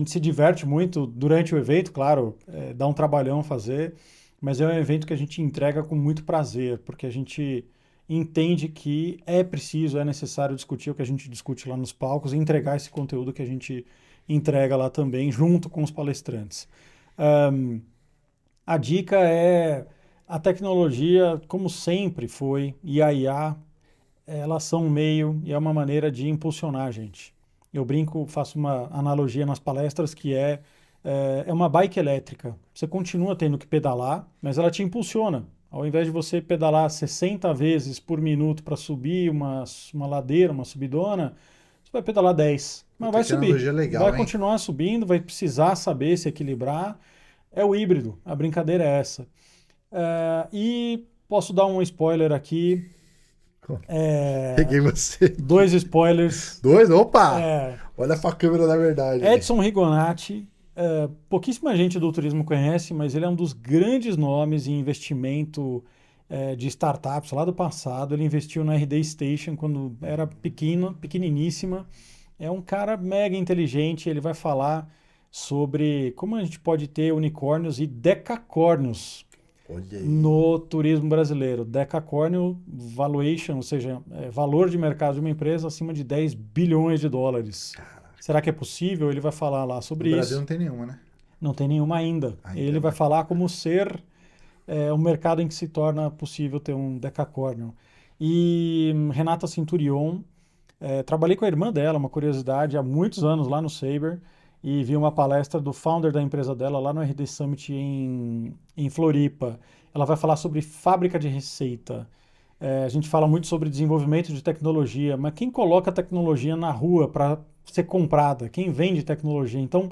se diverte muito durante o evento, claro, dá um trabalhão fazer, mas é um evento que a gente entrega com muito prazer, porque a gente entende que é necessário discutir o que a gente discute lá nos palcos e entregar esse conteúdo que a gente entrega lá também, junto com os palestrantes. A dica é a tecnologia, como sempre foi, e a IA, elas são um meio e é uma maneira de impulsionar a gente. Eu brinco, faço uma analogia nas palestras que é uma bike elétrica. Você continua tendo que pedalar, mas ela te impulsiona. Ao invés de você pedalar 60 vezes por minuto para subir uma ladeira, uma subidona, você vai pedalar 10. Mas vai subir. Legal, vai continuar subindo, vai precisar saber se equilibrar. É o híbrido, a brincadeira é essa. E posso dar um spoiler aqui. Peguei você. 2 spoilers. 2? Opa! Olha pra câmera da verdade. Edson Rigonati, pouquíssima gente do turismo conhece, mas ele é um dos grandes nomes em investimento de startups lá do passado. Ele investiu na RD Station quando era pequeniníssima. É um cara mega inteligente, ele vai falar sobre como a gente pode ter unicórnios e decacórnios no turismo brasileiro. Decacórnio valuation, ou seja, valor de mercado de uma empresa acima de 10 bilhões de dólares. Caraca. Será que é possível? Ele vai falar lá sobre isso. No Brasil não tem nenhuma, né? Não tem nenhuma ainda. Ele vai falar como ser um mercado em que se torna possível ter um decacórnio. E Renata Cinturion, trabalhei com a irmã dela, uma curiosidade, há muitos anos lá no Sabre, e vi uma palestra do founder da empresa dela lá no RD Summit em Floripa. Ela vai falar sobre fábrica de receita. A gente fala muito sobre desenvolvimento de tecnologia, mas quem coloca a tecnologia na rua para ser comprada? Quem vende tecnologia? Então,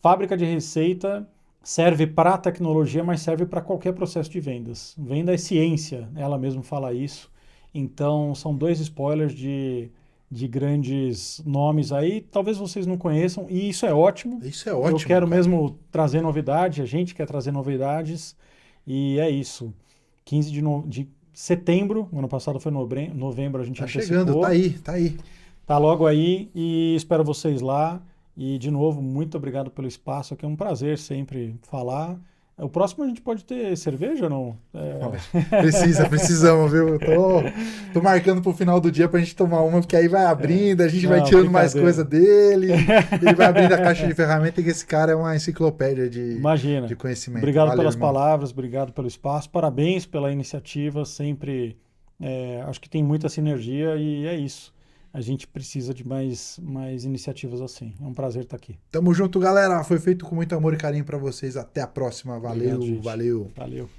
fábrica de receita serve para a tecnologia, mas serve para qualquer processo de vendas. Venda é ciência, ela mesma fala isso. Então, são 2 spoilers de grandes nomes aí, talvez vocês não conheçam, e isso é ótimo. Isso é ótimo. Eu quero mesmo trazer novidade, a gente quer trazer novidades, e é isso. 15 de setembro, ano passado foi novembro, a gente antecipou. Chegando, tá aí. Tá logo aí, e espero vocês lá. E, de novo, muito obrigado pelo espaço, aqui é um prazer sempre falar. O próximo a gente pode ter cerveja ou não? Precisamos, viu? Tô marcando pro final do dia pra gente tomar uma, porque aí vai abrindo, a gente vai tirando mais coisa dele, ele vai abrindo a caixa de ferramentas, e esse cara é uma enciclopédia de conhecimento. Obrigado pelas palavras, obrigado pelo espaço, parabéns pela iniciativa, sempre acho que tem muita sinergia e é isso. A gente precisa de mais iniciativas assim. É um prazer estar aqui. Tamo junto, galera. Foi feito com muito amor e carinho para vocês. Até a próxima. Valeu, Obrigado, valeu. Valeu.